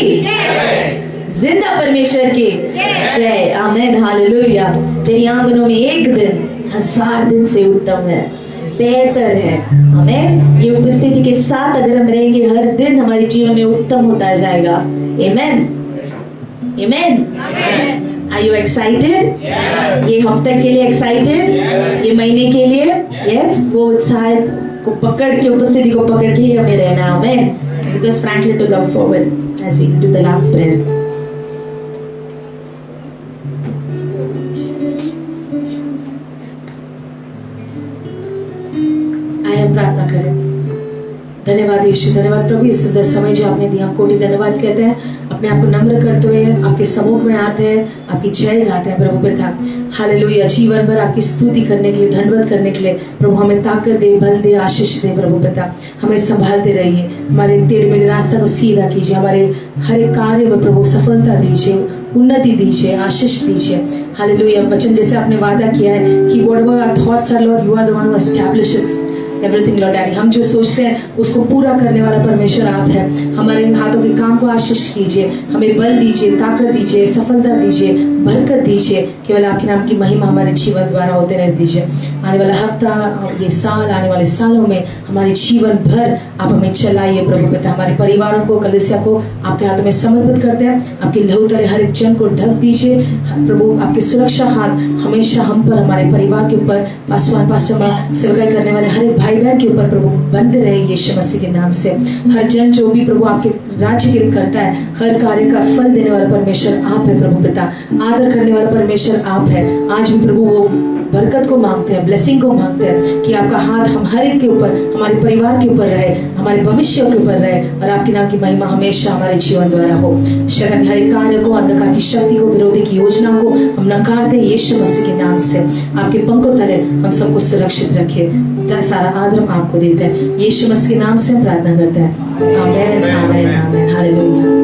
जिंदा परमेश्वर की जय। Amen hallelujah. तेरी आंगनों में एक दिन 1000 दिन से उत्तम है, बेहतर है। आमेन। ये उपस्थिति के साथ अगर हम रहेंगे, हर दिन हमारे जीवन में उत्तम होता जाएगा। आमेन आमेन। Are you excited? ये हफ्ते के लिए एक्साइटेड? ये महीने के लिए? Yes, वो उत्साह को पकड़ के, उपस्थिति को पकड़ के हमें रहना है। Amen. Request Franklin to come forward as we do the last prayer. आइए हम प्रार्थना करें। धन्यवाद यीशु, धन्यवाद प्रभु, इस सुंदर समय जो आपने दिया, हम कोटि धन्यवाद कहते हैं। अपने आप को नम्र करते हुए आपके सम्मुख में आते हैं, आपकी जय गाते हैं प्रभु पिता। हालेलुया। जीवन भर आपकी स्तुति करने के लिए, धन्यवाद करने के लिए प्रभु हमें ताकत दे, बल दे, आशीष दे प्रभु पिता। हमें संभालते रहिए, हमारे टेढ़े मेढ़े रास्ता को सीधा कीजिए, हमारे हर एक कार्य में प्रभु सफलता दीजिए, उन्नति दीजिए, आशीष दीजिए। हालेलुया। वचन जैसे आपने वादा किया है कि whatever our thoughts are Lord, you are the one who establishes everything Lord daddy. हम जो सोचते हैं उसको पूरा करने वाला परमेश्वर आप है। हमारे हाथों के काम को आशीष कीजिए, हमें बल दीजिए, ताकत दीजिए, सफलता दीजिए, बरकत दीजिए। केवल आपके नाम की महिमा हमारे जीवन द्वारा होते रह दीजिए। आने वाला हफ्ता, ये साल, आने वाले सालों में हमारे जीवन भर आप हमें चलाइए प्रभु पिता। हमारे परिवारों को, कलीसिया को आपके हाथों में समर्पित करते हैं। आपके लहू तले हर एक जन को ढक दीजिए प्रभु। आपके सुरक्षा हाथ हमेशा हम पर, हमारे परिवार के ऊपर, पासवान पास्टर सेवकाई करने वाले हर एक भाई बहन के ऊपर प्रभु बंद रहे यीशु मसीह के नाम से। हर जन जो भी प्रभु आपके राज्य के लिए करता है, हर कार्य का फल देने वाला परमेश्वर आप है प्रभु पिता। आदर करने वाला परमेश्वर आप है। आज भी प्रभु वो बरकत को मांगते हैं, ब्लेसिंग को मांगते हैं कि आपका हाथ हम हर एक के ऊपर, हमारे परिवार के ऊपर रहे, हमारे भविष्य के ऊपर रहे, और आपके नाम की महिमा हमेशा हमारे जीवन द्वारा हो। शैतान के हर एक कार्य को, अंधकार की शक्ति को, विरोधी की योजना को हम नकारते हैं यीशु मसीह के नाम से। आपके पंखों तले हम सबको सुरक्षित रखिए। सारा आदर हम आपको देते हैं यीशु मसीह के नाम से हम प्रार्थना करते हैं। आमेन आमेन आमेन हालेलुया।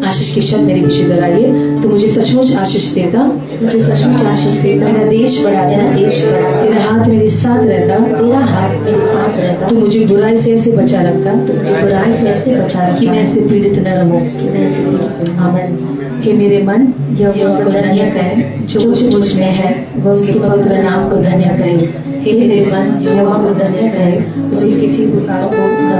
आशीष के शब्द मेरे पीछे दोहराइए। तो मुझे सचमुच आशीष देता, मुझे सचमुच आशीष देता, मेरा देश बढ़ाता, देश बढ़ाता, तेरा हाथ मेरे साथ रहता, तेरा हाथ मेरे साथ रहता, तो मुझे बुराई से ऐसे बचा रखता, तो मुझे बुराई से ऐसे बचा रखता कि मैं ऐसे पीड़ित न रहूं, कि मैं ऐसे पीड़ित। आमीन। हे मेरे मन, यहोवा को धन्य कहे, जो मुझ में है वह उसके पवित्र नाम को धन्य कहे। हे मेरे मन, यहोवा को धन्य कहे, उसकी किसी पुकार को न